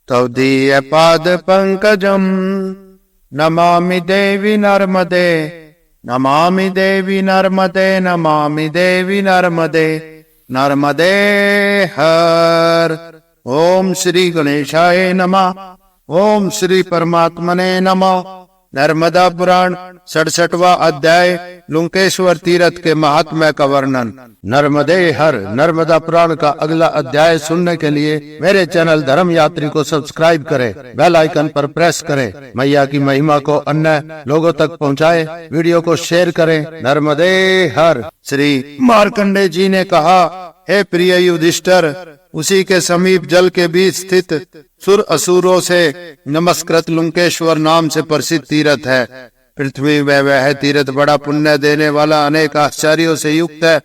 तवदीय पाद पंकजम नमामि देवी नर्मदे, नमामि देवी नर्मदे, नमामि देवी नर्मदे, नर्मदे हर। ओम श्री गणेशाय नमः। ओम श्री परमात्मने नमः। नर्मदा पुराण 67वां अध्याय लुंकेश्वर तीर्थ के महात्म्य का वर्णन। नर्मदे हर नर्मदा पुराण का अगला अध्याय सुनने के लिए मेरे चैनल धर्म यात्री को सब्सक्राइब करें, बेल आइकन पर प्रेस करें। मैया की महिमा को अन्य लोगों तक पहुंचाएं, वीडियो को शेयर करें। नर्मदे हर। श्री मार्कंडे जी ने कहा, हे प्रिय युधिष्ठिर, उसी के समीप जल के बीच स्थित सुर असुरों से नमस्कृत लुंकेश्वर नाम से प्रसिद्ध तीर्थ है। पृथ्वी में वह तीर्थ बड़ा पुण्य देने वाला अनेक आश्चर्यों से युक्त है।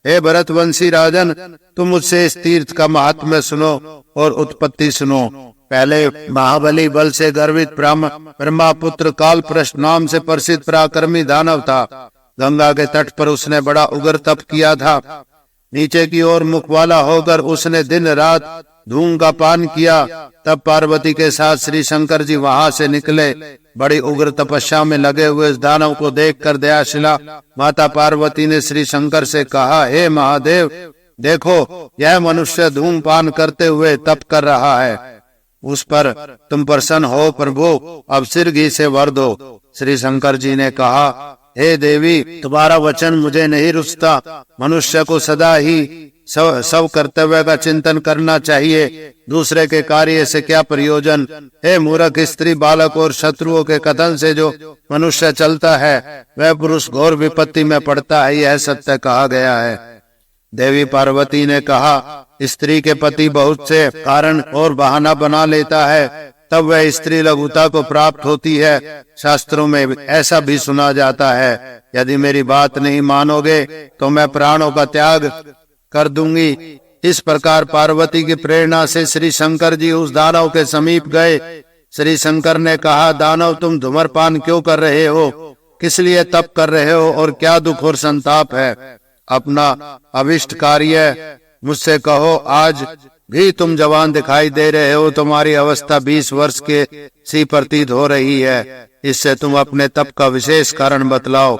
हे भरतवंशी राजन, तुम मुझसे इस तीर्थ का महात्म्य सुनो और उत्पत्ति सुनो। पहले महाबली बल से गर्वित ब्रह्मापुत्र कालप्रष्ट नाम से प्रसिद्ध पराक्रमी दानव था। गंगा के तट पर उसने बड़ा उग्र तप किया था। नीचे की ओर मुख वाला होकर उसने दिन रात धूम का पान किया। तब पार्वती के साथ श्री शंकर जी वहां से निकले। बड़ी उग्र तपस्या में लगे हुए इस दानव को देखकर दयाशिला माता पार्वती ने श्री शंकर से कहा, हे महादेव, देखो यह मनुष्य धूमपान करते हुए तप कर रहा है। उस पर तुम प्रसन्न हो प्रभु, अब सिर घी से वर दो। श्री शंकर जी ने कहा, हे देवी, तुम्हारा वचन मुझे नहीं रुचता। मनुष्य को सदा ही सब कर्तव्य का चिंतन करना चाहिए। दूसरे के कार्य से क्या प्रयोजन। हे मूर्ख स्त्री, बालक और शत्रुओं के कथन से जो मनुष्य चलता है वह पुरुष घोर विपत्ति में पड़ता है, यह सत्य कहा गया है। देवी पार्वती ने कहा, स्त्री के पति बहुत से कारण और बहाना बना लेता है, तब वह स्त्री लघुता को प्राप्त होती है। शास्त्रों में ऐसा भी सुना जाता है, यदि मेरी बात नहीं मानोगे तो मैं प्राणों का त्याग कर दूंगी। इस प्रकार पार्वती की प्रेरणा से श्री शंकर जी उस दानव के समीप गए। श्री शंकर ने कहा, दानव, तुम धूम्रपान क्यों कर रहे हो? किस लिए तप कर रहे हो और क्या दुख और संताप है? अपना अभिष्ट कार्य मुझसे कहो। आज भी तुम जवान दिखाई दे रहे हो, तुम्हारी अवस्था 20 वर्ष के सी प्रतीत हो रही है। इससे तुम अपने तप का विशेष कारण बतलाओ।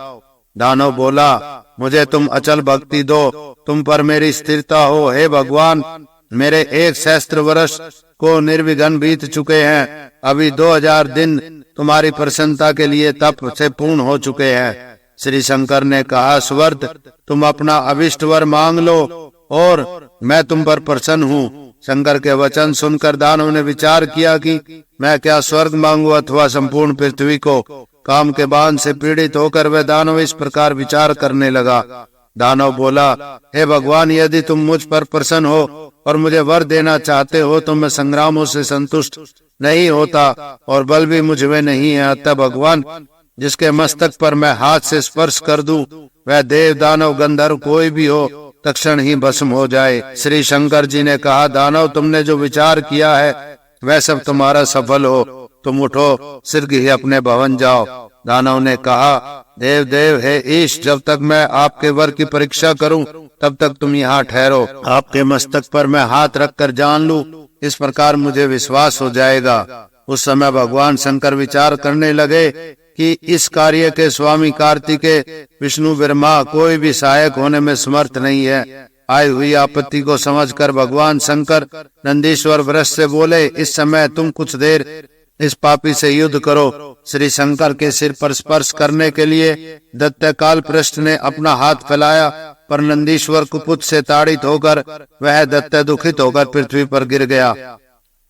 दानव बोला, मुझे तुम अचल भक्ति दो, तुम पर मेरी स्थिरता हो। हे भगवान, मेरे 1 सहस्त्र वर्ष को निर्विघ्न बीत चुके हैं। अभी 2000 दिन तुम्हारी प्रसन्नता के लिए तप से पूर्ण हो चुके हैं। श्री शंकर ने कहा, सुवर्त, तुम अपना अभिष्ट वर मांग लो और मैं तुम पर प्रसन्न हूँ। शंकर के वचन सुनकर दानव ने विचार किया कि मैं क्या स्वर्ग मांगू अथवा संपूर्ण पृथ्वी को। काम के बांध से पीड़ित होकर वह दानव इस प्रकार विचार करने लगा। दानव बोला, हे भगवान, यदि तुम मुझ पर प्रसन्न हो और मुझे वर देना चाहते हो तो मैं संग्रामों से संतुष्ट नहीं होता और बल भी मुझ में नहीं है। अतः भगवान, जिसके मस्तक पर मैं हाथ से स्पर्श कर दूं, वह देव दानव गंधर्व कोई भी हो तक्षण ही भस्म हो जाए। श्री शंकर जी ने कहा, दानव, तुमने जो विचार किया है वह सब तुम्हारा सफल हो। तुम उठो, सिर ही अपने भवन जाओ। दानव ने कहा, देव देव, हे ईश, जब तक मैं आपके वर की परीक्षा करूं तब तक तुम यहाँ ठहरो। आपके मस्तक पर मैं हाथ रखकर जान लूं, इस प्रकार मुझे विश्वास हो जाएगा। उस समय भगवान शंकर विचार करने लगे कि इस कार्य के स्वामी कार्तिकेय, विष्णु, ब्रह्मा कोई भी सहायक होने में समर्थ नहीं है। आई हुई आपत्ति को समझकर भगवान शंकर नंदीश्वर वृष से बोले, इस समय तुम कुछ देर इस पापी से युद्ध करो। श्री शंकर के सिर पर स्पर्श करने के लिए दैत्य कालप्रष्ट ने अपना हाथ फैलाया, पर नंदीश्वर कुपुत से ताड़ित होकर वह दैत्य दुखित होकर पृथ्वी पर गिर गया।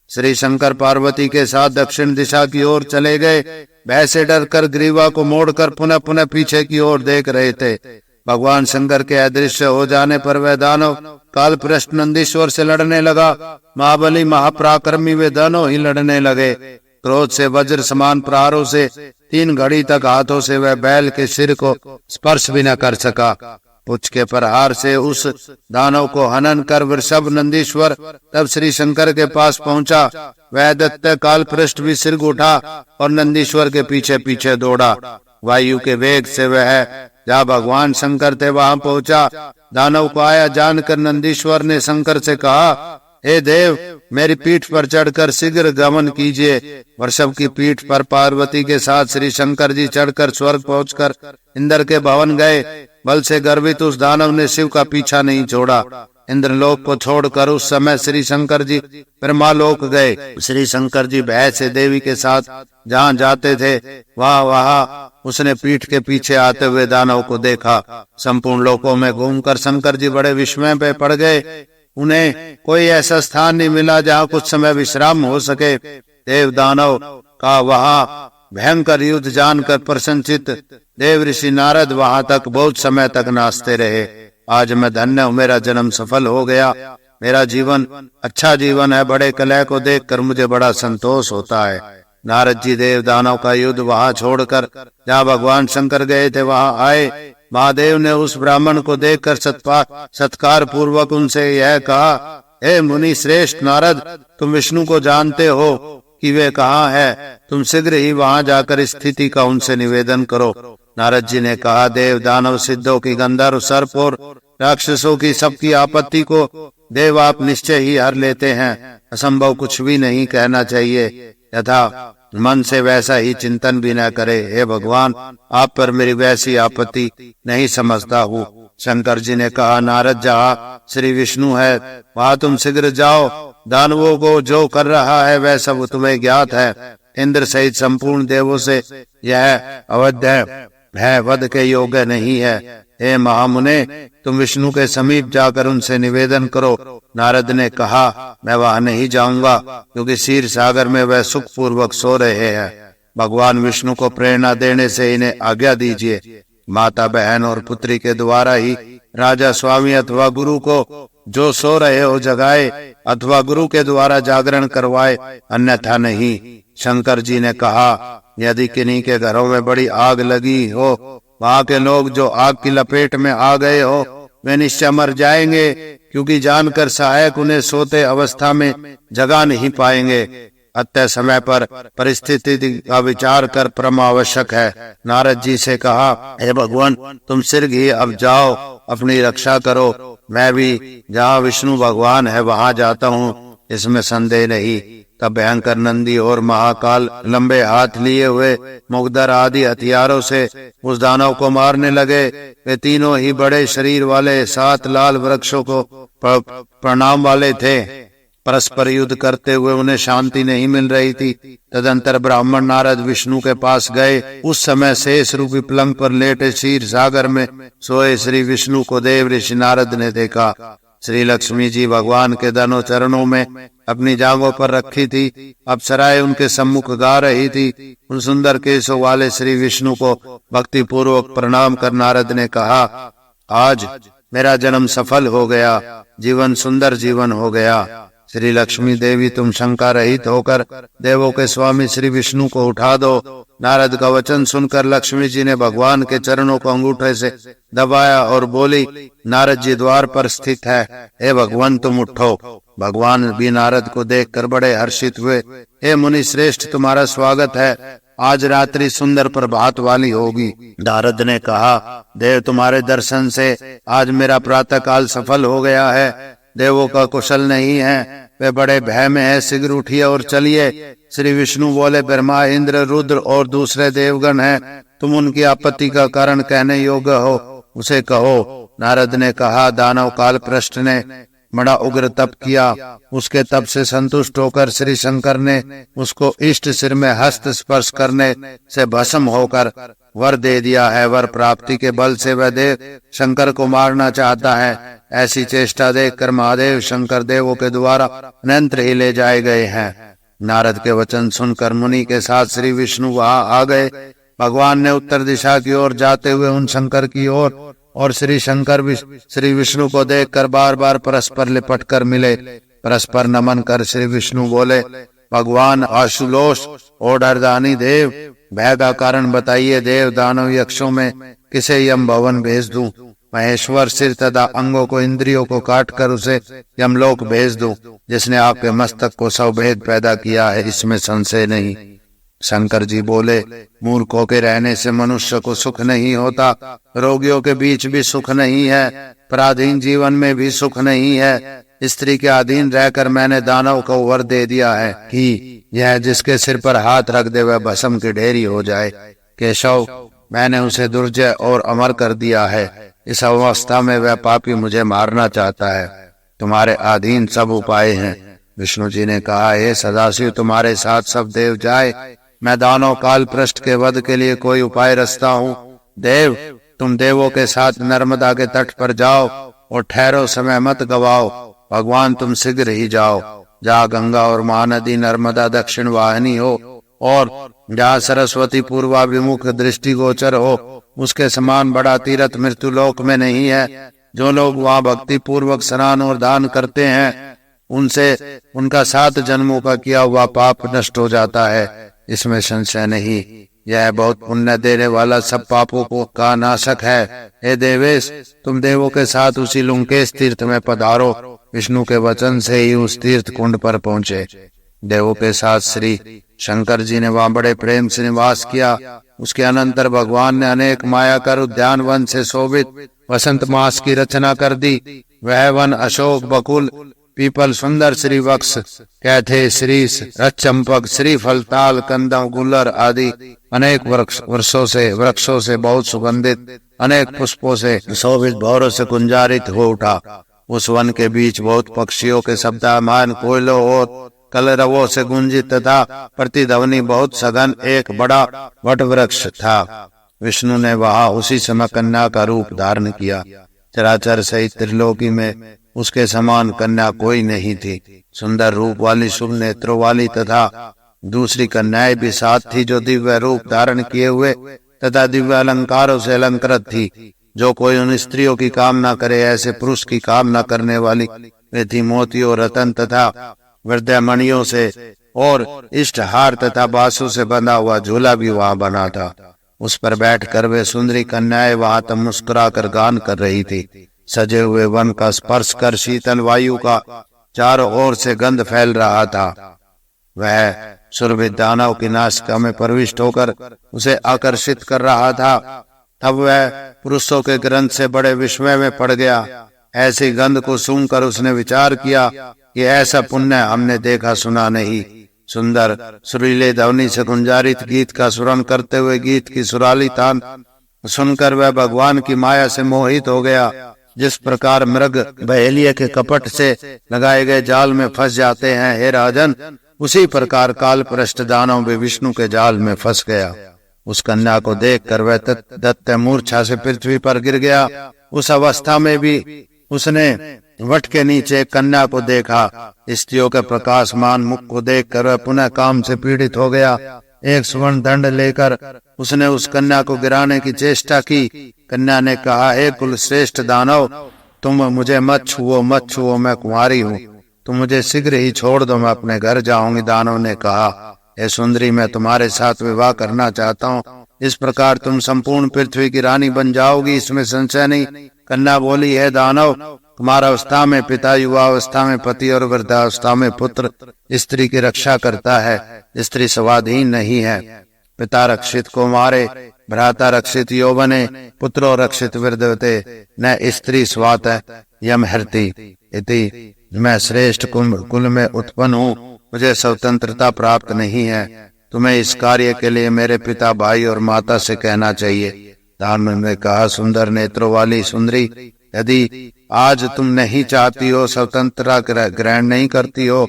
श्री शंकर पार्वती के साथ दक्षिण दिशा की ओर चले गए। भय से डरकर ग्रीवा को मोड़कर पुनः पुनः पीछे की ओर देख रहे थे। भगवान शंकर के अदृश्य हो जाने पर वह दानव कालप्रष्ट नंदीश्वर से लड़ने लगा। महाबली महापराक्रमी वे दोनों ही लड़ने लगे। क्रोध से वज्र समान प्रहारों से 3 घड़ी तक हाथों से वह बैल के सिर को स्पर्श भी न कर सका। पुच्छ के प्रहार से उस दानव को हनन कर वृषभ नंदीश्वर तब श्री शंकर के पास पहुंचा। वह दैत्य कालप्रष्ट भी सिर उठा और नंदीश्वर के पीछे पीछे दौड़ा। वायु के वेग से वह जहाँ भगवान शंकर थे वहां पहुंचा। दानव को आया जानकर नंदीश्वर ने शंकर से कहा, हे देव, मेरी पीठ पर चढ़कर शीघ्र गमन कीजिए। वृषभ की पीठ पर पार्वती के साथ श्री शंकर जी चढ़कर स्वर्ग पहुंचकर इंद्र के भवन गए। बल से गर्वित उस दानव ने शिव का पीछा नहीं छोड़ा। इंद्रलोक को छोड़कर उस समय श्री शंकर जी ब्रह्मालोक गए। श्री शंकर जी भय से देवी के साथ जहाँ जाते थे वहाँ उसने पीठ के पीछे आते हुए दानव को देखा। संपूर्ण लोकों में घूमकर शंकर जी बड़े विस्मय पे पड़ गए। उन्हें कोई ऐसा स्थान नहीं मिला जहाँ कुछ समय विश्राम हो सके। देव दानव का वहाँ भयंकर युद्ध जानकर प्रसन्नचित्त देव ऋषि नारद वहां तक बहुत समय तक नाचते रहे। आज मैं धन्य हूँ, मेरा जन्म सफल हो गया, मेरा जीवन अच्छा जीवन है। बड़े कलह को देखकर मुझे बड़ा संतोष होता है। नारद जी देव दानव का युद्ध वहां छोड़कर जहाँ भगवान शंकर गए थे वहां आए। महादेव ने उस ब्राह्मण को देखकर सत्कार पूर्वक उनसे यह कहा, हे मुनि श्रेष्ठ नारद, तुम विष्णु को जानते हो कि वे कहाँ है? तुम शीघ्र ही वहां जाकर स्थिति का उनसे निवेदन करो। नारद जी ने कहा, देव दानव सिद्धों की गंधर्व सर्प और राक्षसों की सबकी आपत्ति को देव आप निश्चय ही हर लेते हैं। असंभव कुछ भी नहीं कहना चाहिए, यथा मन से वैसा ही चिंतन भी न करे। हे भगवान, आप पर मेरी वैसी आपत्ति नहीं समझता हूँ। शंकर जी ने कहा, नारद, जहाँ श्री विष्णु है वहां तुम शीघ्र जाओ। दानवों को जो कर रहा है वह सब तुम्हें ज्ञात है। इंद्र सहित संपूर्ण देवों से यह अवध्य है, वध के योग्य नहीं है। हे महामुने, तुम विष्णु के समीप जाकर उनसे निवेदन करो। नारद ने कहा, मैं वहां नहीं जाऊंगा क्योंकि क्षीर सागर में वह सुख पूर्वक सो रहे हैं। भगवान विष्णु को प्रेरणा देने से इन्हें आज्ञा दीजिए। माता बहन और पुत्री के द्वारा ही राजा स्वामी अथवा गुरु को जो सो रहे हो जगाए अथवा गुरु के द्वारा जागरण करवाए, अन्यथा नहीं। शंकर जी ने कहा, यदि किन्हीं के घरों में बड़ी आग लगी हो, वहां के लोग जो आग की लपेट में आ गए हो वे निश्चय मर जाएंगे, क्योंकि जानकर सहायक उन्हें सोते अवस्था में जगा नहीं पाएंगे। अतः समय पर परिस्थिति का विचार कर परम आवश्यक है। नारद जी से कहा, हे भगवान, तुम शीघ्र ही अब जाओ, अपनी रक्षा करो। मैं भी जहाँ विष्णु भगवान है वहां जाता हूँ, इसमें संदेह नहीं। तब भयंकर नंदी और महाकाल लंबे हाथ लिए हुए मुगदर आदि हथियारों से उस दानव को मारने लगे। वे तीनों ही बड़े शरीर वाले 7 लाल वृक्षों को प्रणाम वाले थे। परस्पर युद्ध करते हुए उन्हें शांति नहीं मिल रही थी। तदंतर ब्राह्मण नारद विष्णु के पास गए। उस समय शेष रूपी पलंग पर लेटे क्षीर सागर में सोए श्री विष्णु को देव ऋषि नारद ने देखा। श्री लक्ष्मी जी भगवान के दोनों चरणों में अपनी जांघों पर रखी थी। अप्सराएं उनके सम्मुख गा रही थी। उन सुंदर केशों वाले श्री विष्णु को भक्ति पूर्वक प्रणाम कर नारद ने कहा, आज मेरा जन्म सफल हो गया, जीवन सुंदर जीवन हो गया। श्री लक्ष्मी देवी, तुम शंका रहित होकर देवों के स्वामी श्री विष्णु को उठा दो। नारद का वचन सुनकर लक्ष्मी जी ने भगवान के चरणों को अंगूठे से दबाया और बोली, नारद जी द्वार पर स्थित है, हे भगवान तुम उठो। भगवान भी नारद को देखकर बड़े हर्षित हुए। हे मुनि श्रेष्ठ, तुम्हारा स्वागत है, आज रात्रि सुंदर प्रभात वाली होगी। नारद ने कहा, देव तुम्हारे दर्शन से आज मेरा प्रातः काल सफल हो गया है। देवों का कुशल नहीं है, वे बड़े भय में है, शीघ्र उठिए और चलिए। श्री विष्णु बोले, ब्रह्मा इंद्र रुद्र और दूसरे देवगण हैं, तुम उनकी आपत्ति का कारण कहने योग्य हो, उसे कहो। नारद ने कहा, दानव काल पृष्ठ ने बड़ा उग्र तप किया। उसके तप से संतुष्ट होकर श्री शंकर ने उसको इष्ट सिर में हस्त स्पर्श करने से भस्म होकर वर दे दिया है। वर प्राप्ति के बल से वह देव शंकर को मारना चाहता है। ऐसी चेष्टा देखकर महादेव शंकर देवों के द्वारा अनंत ही ले जाए गए हैं। नारद के वचन सुनकर मुनि के साथ श्री विष्णु वहां आ गए। भगवान ने उत्तर दिशा की ओर जाते हुए उन शंकर की ओर और श्री शंकर भी श्री विष्णु को देखकर बार बार परस्पर लिपट कर मिले। परस्पर नमन कर श्री विष्णु बोले, भगवान आशुलोष और डरदानी देव, भय का कारण बताइए। देव दानव यक्षों में किसे यम भवन भेज दूं? महेश्वर सिर तथा अंगों को इंद्रियों को काट कर उसे यमलोक भेज दूं। जिसने आपके मस्तक को सौ भेद पैदा किया है, इसमें संशय नहीं। शंकर जी बोले, मूर्खों के रहने से मनुष्य को सुख नहीं होता, रोगियों के बीच भी सुख नहीं है, पराधीन जीवन में भी सुख नहीं है। स्त्री के अधीन रहकर मैंने दानव को वर दे दिया है कि यह जिसके सिर पर हाथ रख दे वह भस्म की ढेरी हो जाए। केशव, मैंने उसे दुर्जय और अमर कर दिया है। इस अवस्था में वह पापी मुझे मारना चाहता है। तुम्हारे अधीन सब उपाय हैं। विष्णु जी ने कहा, हे सदाशिव, तुम्हारे साथ सब देव जाए, मैं दानव काल पृष्ठ के वध के लिए कोई उपाय रचता हूँ। देव, तुम देवों के साथ नर्मदा के तट पर जाओ और ठहरो, समय मत गवाओ। भगवान तुम शीघ्र ही जाओ। जहाँ गंगा और महानदी नर्मदा दक्षिण वाहिनी हो और जहाँ सरस्वती पूर्वाभिमुख दृष्टिगोचर हो, उसके समान बड़ा तीर्थ मृत्युलोक में नहीं है। जो लोग वहाँ भक्ति पूर्वक स्नान और दान करते हैं, उनसे उनका 7 जन्मों का किया हुआ पाप नष्ट हो जाता है, इसमें संशय नहीं। यह बहुत पुण्य देने वाला सब पापों को का नाशक है। हे देवेश, तुम देवों के साथ उसी लुंकेश तीर्थ में पधारो। विष्णु के वचन से ही उस तीर्थ कुंड पर पहुंचे। देवों के साथ श्री शंकर जी ने वहां बड़े प्रेम से निवास किया। उसके अनंतर भगवान ने अनेक माया कर उद्यान वन से शोभित वसंत मास की रचना कर दी। वह वन अशोक, बकुल, पीपल, सुंदर श्री वृक्ष, कैथे, श्रीस, रचंपक, श्रीफल, ताल, कंदम, गुलर आदि अनेक वृक्षों से बहुत सुगंधित, अनेक पुष्पों से शोभित, भौरों से कुंजारित हो उठा। उस वन के बीच बहुत पक्षियों के शब्दायमान कोयलों और कलरवों से गुंजित तथा प्रतिध्वनि बहुत सघन एक बड़ा वट वृक्ष था। विष्णु ने वहां उसी समय कन्या का रूप धारण किया। चराचर सहित त्रिलोकी में उसके समान कन्या कोई नहीं थी। सुंदर रूप वाली, शुभ नेत्रों वाली तथा दूसरी कन्याएं भी साथ थी, जो दिव्य रूप धारण किए हुए तथा दिव्य अलंकारों से अलंकृत थी। जो कोई उन स्त्रियों की कामना करे, ऐसे पुरुष की कामना करने वाली वे थी। मोतियों, रतन तथा वृद्धामणियों से और इष्टहार तथा बांसों से बंधा हुआ झूला भी वहां बना था। उस पर बैठकर वे सुंदरी कन्याएं वहां तक मुस्कुरा कर गान कर रही थी। सजे हुए वन का स्पर्श कर शीतल वायु का चारों ओर से गंध फैल रहा था। वह सुरभित दानव की नासिका में प्रविष्ट होकर उसे आकर्षित कर रहा था। तब वह पुरुषों के ग्रंथ से बड़े विस्मय में पड़ गया। ऐसी गंध को सूंघकर उसने विचार किया कि ऐसा पुण्य हमने देखा सुना नहीं। सुंदर सुरीले ध्वनि से गुंजारित गीत का सुरन करते हुए गीत की सुराली तान सुनकर वह भगवान की माया से मोहित हो गया। जिस प्रकार मृग बहेलिये के कपट से लगाए गए जाल में फंस जाते हैं, हे राजन, उसी प्रकार काल पृष्ठ दानव भी विष्णु के जाल में फंस गया। उस कन्या को देखकर वह दत्त मूर्छा से पृथ्वी पर गिर गया। उस अवस्था में भी उसने वट के नीचे कन्या को देखा। स्त्रियों के प्रकाशमान मुख को देखकर वह पुनः काम से पीड़ित हो गया। एक स्वर्ण दंड लेकर उसने उस कन्या को गिराने की चेष्टा की। कन्या ने कहा, हे कुल श्रेष्ठ दानव, तुम मुझे मत छुओ, मैं कुंवारी हूँ, तुम मुझे शीघ्र ही छोड़ दो, मैं अपने घर जाऊंगी। दानव ने कहा, हे सुंदरी, मैं तुम्हारे साथ विवाह करना चाहता हूँ। इस प्रकार तुम संपूर्ण पृथ्वी की रानी बन जाओगी, इसमें संशय नहीं। कन्या बोली, हे दानव, तुम्हारा अवस्था में पिता, युवावस्था में पति और वृद्धावस्था में पुत्र स्त्री की रक्षा करता है। स्त्री स्वाधीन नहीं है। पिता रक्षित को मारे, भ्राता रक्षित यौवने, पुत्रो रक्षित वृद्धते, न स्त्री स्वात यम हरति इति। मैं श्रेष्ठ कुल में उत्पन्न हूँ, मुझे स्वतंत्रता प्राप्त नहीं है। तुम्हें इस कार्य के लिए मेरे पिता, भाई और माता से कहना चाहिए। दानव ने कहा, सुंदर नेत्रों वाली सुंदरी, यदि आज तुम नहीं चाहती हो, स्वतंत्रता ग्रहण नहीं करती हो,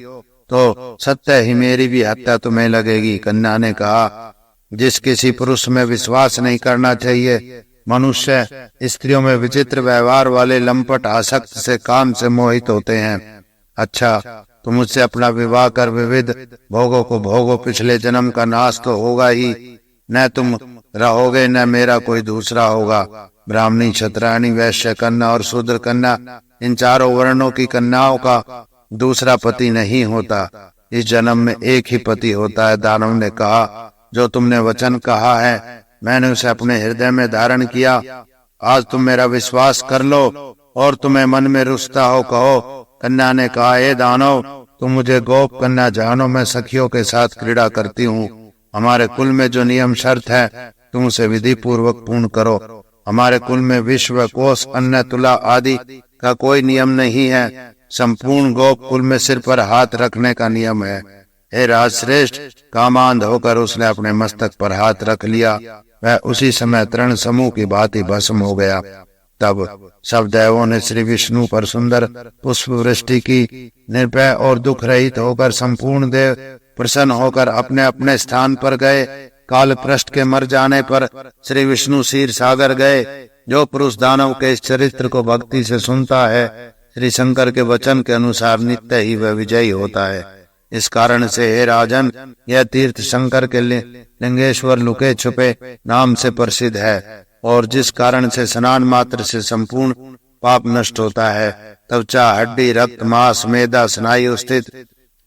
तो सत्य ही मेरी भी हत्या तुम्हें लगेगी। कन्या ने कहा, जिस किसी पुरुष में विश्वास नहीं करना चाहिए, मनुष्य स्त्रियों में विचित्र व्यवहार वाले लंपट आसक्त से काम से मोहित होते हैं। अच्छा, तुम मुझसे अपना विवाह कर विविध भोगों को भोगो, पिछले जन्म का नाश तो होगा ही, न तुम रहोगे न मेरा कोई दूसरा होगा। ब्राह्मणी, क्षत्राणी, वैश्य कन्या और शूद्र कन्या, इन चारों वर्णों की कन्याओं का दूसरा पति नहीं होता। इस जन्म में एक ही पति होता है। दानव ने कहा, जो तुमने वचन कहा है मैंने उसे अपने हृदय में धारण किया। आज तुम मेरा विश्वास कर लो, और तुम्हें मन में रुष्टा हो कहो। कन्या ने कहा, हे दानव, तुम मुझे गोप कन्या जानो, मैं सखियों के साथ क्रीड़ा करती हूँ हमारे कुल में जो नियम शर्त है तुम उसे विधि पूर्वक पूर्ण करो। हमारे कुल में विश्व, कोष, अन्न, तुला आदि का कोई नियम नहीं है। संपूर्ण गोप कुल में सिर पर हाथ रखने का नियम है। हे राजश्रेष्ठ, कामांध होकर उसने अपने मस्तक पर हाथ रख लिया। वह उसी समय तृण समूह की भांति भस्म हो गया। तब सब देवों ने श्री विष्णु पर सुंदर पुष्प वृष्टि की। निर्भय और दुख रहित होकर संपूर्ण देव प्रसन्न होकर अपने अपने स्थान पर गए। काल पृष्ठ के मर जाने पर श्री विष्णु क्षीर सागर गए। जो पुरुष दानव के इस चरित्र को भक्ति से सुनता है, श्री शंकर के वचन के अनुसार नित्य ही वह विजयी होता है। इस कारण से हे राजन, यह तीर्थ शंकर के लिंगेश्वर लुके छुपे नाम से प्रसिद्ध है। और जिस कारण से स्नान मात्र से संपूर्ण पाप नष्ट होता है। त्वचा, हड्डी, रक्त, मांस, मेदा, स्नायु स्थित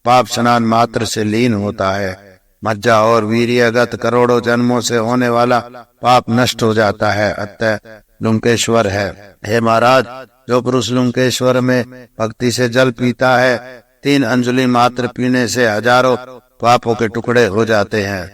पाप स्नान मात्र से लीन होता है। मज्जा और वीर्यगत करोड़ों जन्मों से होने वाला पाप नष्ट हो जाता है। अतः लुंकेश्वर है। हे महाराज, जो पुरुष लुंकेश्वर में भक्ति से जल पीता है, 3 अंजलि मात्र पीने से हजारों पापों के टुकड़े हो जाते हैं।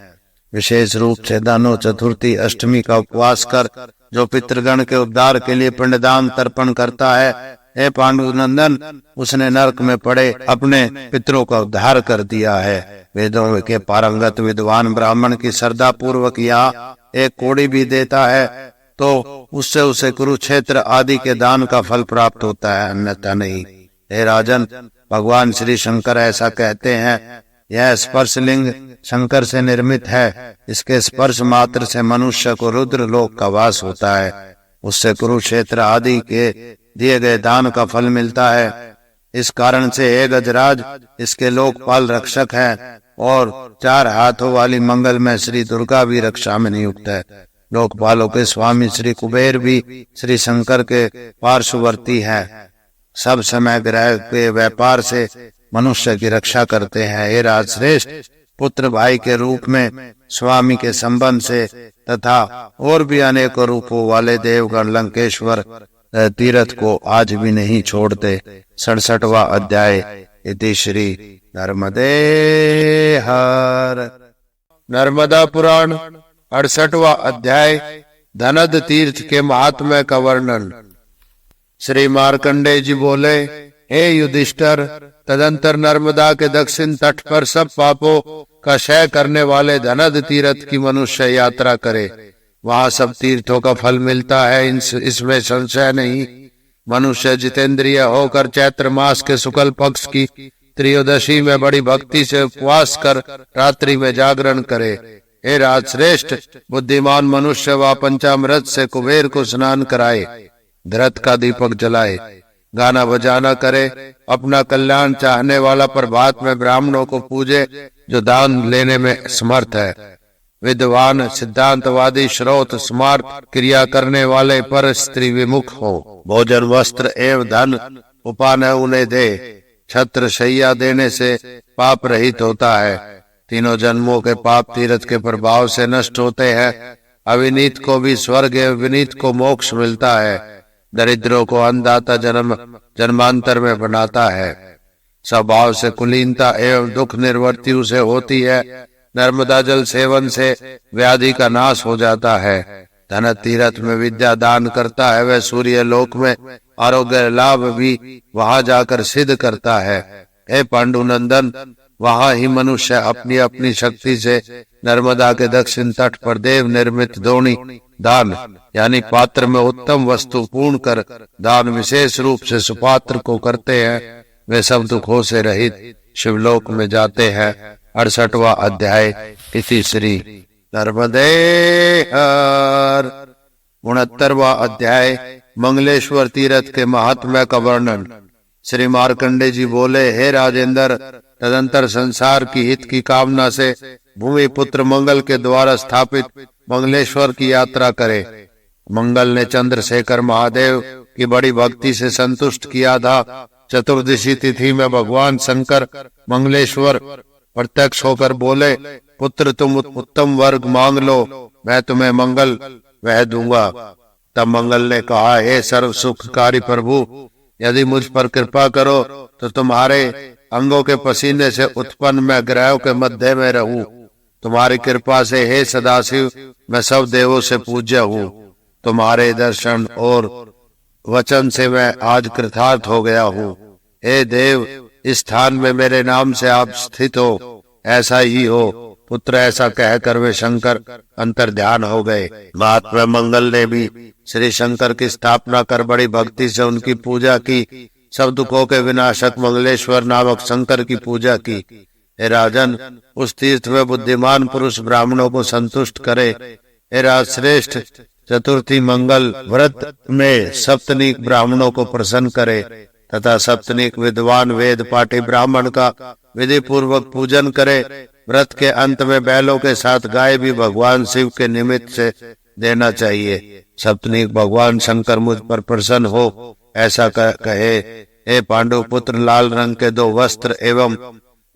विशेष रूप से दानो चतुर्थी, अष्टमी का उपवास कर जो पितृगण के उद्धार के लिए पिंडदान तर्पण करता है, हे पांडुनंदन, उसने नरक में पड़े अपने पितरों का उद्धार कर दिया है। वेदों के पारंगत विद्वान ब्राह्मण की श्रद्धा पूर्वक यहाँ एक कोड़ी भी देता है तो उससे उसे कुरुक्षेत्र आदि के दान का फल प्राप्त होता है, अन्यथा नहीं। हे राजन, भगवान श्री शंकर ऐसा कहते हैं, यह स्पर्श लिंग शंकर से निर्मित है। इसके स्पर्श मात्र से मनुष्य को रुद्र लोक का वास होता है। उससे कुरुक्षेत्र आदि के दिए गए दान का फल मिलता है। इस कारण से हे गजराज, इसके लोकपाल रक्षक है और 4 हाथों वाली मंगल में श्री दुर्गा भी रक्षा में नियुक्त है। लोकपालों के स्वामी श्री कुबेर भी श्री शंकर के पार्श्ववर्ती हैं। सब समय ग्रह के व्यापार से मनुष्य की रक्षा करते हैं। हे राजश्रेष्ठ, पुत्र भाई के रूप में, स्वामी के संबंध से तथा और भी अनेकों रूपों वाले देवगण लंकेश्वर तीर्थ को आज भी नहीं छोड़ते। 67वां अध्याय। इति श्री नर्मदे हर। नर्मदा पुराण 68वां अध्याय। धनद तीर्थ के महात्म्य का वर्णन। श्री मार्कंडेय जी बोले, हे युधिष्ठिर, तदंतर नर्मदा के दक्षिण तट पर सब पापों का क्षय करने वाले धनद तीर्थ की मनुष्य यात्रा करे। वहां सब तीर्थों का फल मिलता है, इसमें संशय नहीं। मनुष्य जितेंद्रिय होकर चैत्र मास के शुक्ल पक्ष की त्रयोदशी में बड़ी भक्ति से उपवास कर रात्रि में जागरण करे। हे राजश्रेष्ठ, बुद्धिमान मनुष्य व पंचामृत से कुबेर को स्नान कराए, धरत का दीपक जलाए, गाना बजाना करे, अपना कल्याण चाहने वाला प्रभात में ब्राह्मणों को पूजे जो दान लेने में समर्थ है। विद्वान, सिद्धांतवादी, श्रोत, स्मार्त क्रिया करने वाले पर स्त्री विमुख हो। भोजन, वस्त्र एवं धन उपान उन्हें दे। छत्र शैया देने से पाप रहित होता है। तीनों जन्मों के पाप तीर्थ के प्रभाव से नष्ट होते हैं। अविनीत को भी स्वर्ग एवं विनीत को मोक्ष मिलता है। दरिद्रों को अन्नदाता जन्मांतर में बनाता है। स्वभाव से कुलीनता एवं दुख निवृत्ति उसे होती है। नर्मदा जल सेवन से व्याधि का नाश हो जाता है। धन तीर्थ में विद्या दान करता है। वह सूर्य लोक में आरोग्य लाभ भी वहां जाकर सिद्ध करता है। हे पांडुनंदन, वहां ही मनुष्य अपनी अपनी शक्ति से नर्मदा के दक्षिण तट पर देव निर्मित दोणी दान यानी पात्र में उत्तम वस्तु पूर्ण कर दान विशेष रूप से सुपात्र को करते हैं। वे सब दुखों से रहित शिवलोक में जाते हैं। 68वां अध्याय। इति श्री नर्मदे हर। 69वां अध्याय। मंगलेश्वर तीर्थ के महात्म्य का वर्णन। श्री मार्कंडे जी बोले, हे राजेंद्र, तदंतर संसार की हित की कामना से भूमि पुत्र मंगल के द्वारा स्थापित मंगलेश्वर की यात्रा करे। मंगल ने चंद्रशेखर महादेव की बड़ी भक्ति से संतुष्ट किया था। चतुर्दशी तिथि में भगवान शंकर मंगलेश्वर प्रत्यक्ष होकर बोले, पुत्र तुम उत्तम वर्ग मांग लो, मैं तुम्हें मंगल वह दूंगा। तब मंगल ने कहा, हे सर्व सुखकारी प्रभु, यदि मुझ पर कृपा करो तो तुम्हारे अंगों के पसीने से उत्पन्न मैं ग्रहों के मध्य में रहूं। तुम्हारी कृपा से हे सदाशिव मैं सब देवों से पूज्य हूँ। तुम्हारे दर्शन और वचन से मैं आज कृतार्थ हो गया हूँ। हे देव, इस स्थान में मेरे नाम से आप स्थित हो, ऐसा ही हो। पुत्र, ऐसा कहकर वे शंकर अंतर ध्यान हो गए। महात्मा मंगल ने भी श्री शंकर की स्थापना कर बड़ी भक्ति से उनकी पूजा की। सब दुखों के विनाशक मंगलेश्वर नामक शंकर की पूजा की। हे राजन, उस तीर्थ में बुद्धिमान पुरुष ब्राह्मणों को संतुष्ट करे। हे राज श्रेष्ठ, चतुर्थी मंगल व्रत में सप्तनिक ब्राह्मणों को प्रसन्न करे तथा सप्तनिक विद्वान वेद पाठी ब्राह्मण का विधि पूर्वक पूजन करे। व्रत के अंत में बैलों के साथ गाय भी भगवान शिव के निमित्त से देना चाहिए। सप्तनिक भगवान शंकर मुझ पर प्रसन्न हो, ऐसा कहे। हे पांडु पुत्र, लाल रंग के 2 वस्त्र एवं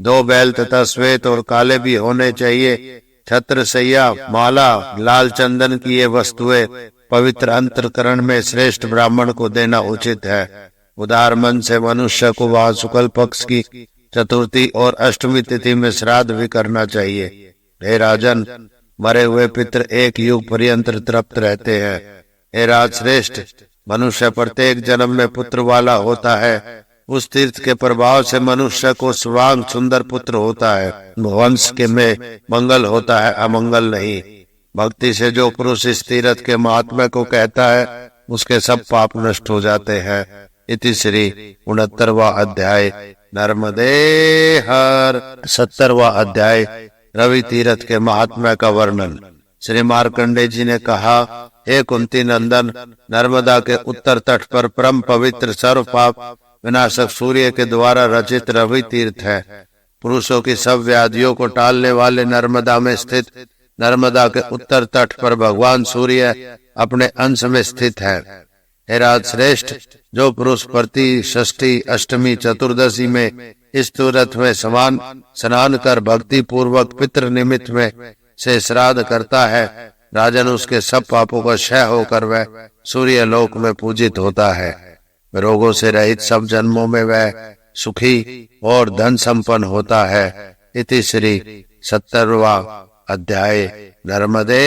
2 बैल तथा श्वेत और काले भी होने चाहिए। छत्र, सैया, माला, लाल चंदन की ये वस्तुएं पवित्र अंतरकरण में श्रेष्ठ ब्राह्मण को देना उचित है। उदार मन से मनुष्य को वहां शुक्ल पक्ष की चतुर्थी और अष्टमी तिथि में श्राद्ध भी करना चाहिए। हे राजन, मरे हुए पितर 1 युग पर्यंत तृप्त रहते हैं। हे राज श्रेष्ठ, मनुष्य प्रत्येक जन्म में पुत्र वाला होता है। उस तीर्थ के प्रभाव से मनुष्य को स्वांग सुंदर पुत्र होता है। वंश के में मंगल होता है, अमंगल नहीं। भक्ति से जो पुरुष इस तीर्थ के महात्म्य को कहता है, उसके सब पाप नष्ट हो जाते हैं। इति श्री 69वां अध्याय नर्मदे हर। 70वां अध्याय रवि तीर्थ के महात्म्य का वर्णन। श्री मार्कंडे जी ने कहा, हे कुंती नंदन, नर्मदा के उत्तर तट पर परम पवित्र सर्व पाप विनाशक सूर्य के द्वारा रचित रवि तीर्थ है। पुरुषों की सब व्याधियों को टालने वाले नर्मदा में स्थित नर्मदा के उत्तर तट पर भगवान सूर्य अपने अंश में स्थित है। हे राज श्रेष्ठ, जो पुरुष प्रति षष्ठी, अष्टमी, चतुर्दशी में इस तीर्थ में स्नान कर भक्ति पूर्वक पितृ निमित्त में से श्राद्ध करता है, राजन, उसके सब पापों का क्षय होकर वह सूर्य लोक में पूजित होता है। रोगों से रहित सब जन्मों में वह सुखी और धन संपन्न होता है। इति श्री 70वां अध्याय नर्मदे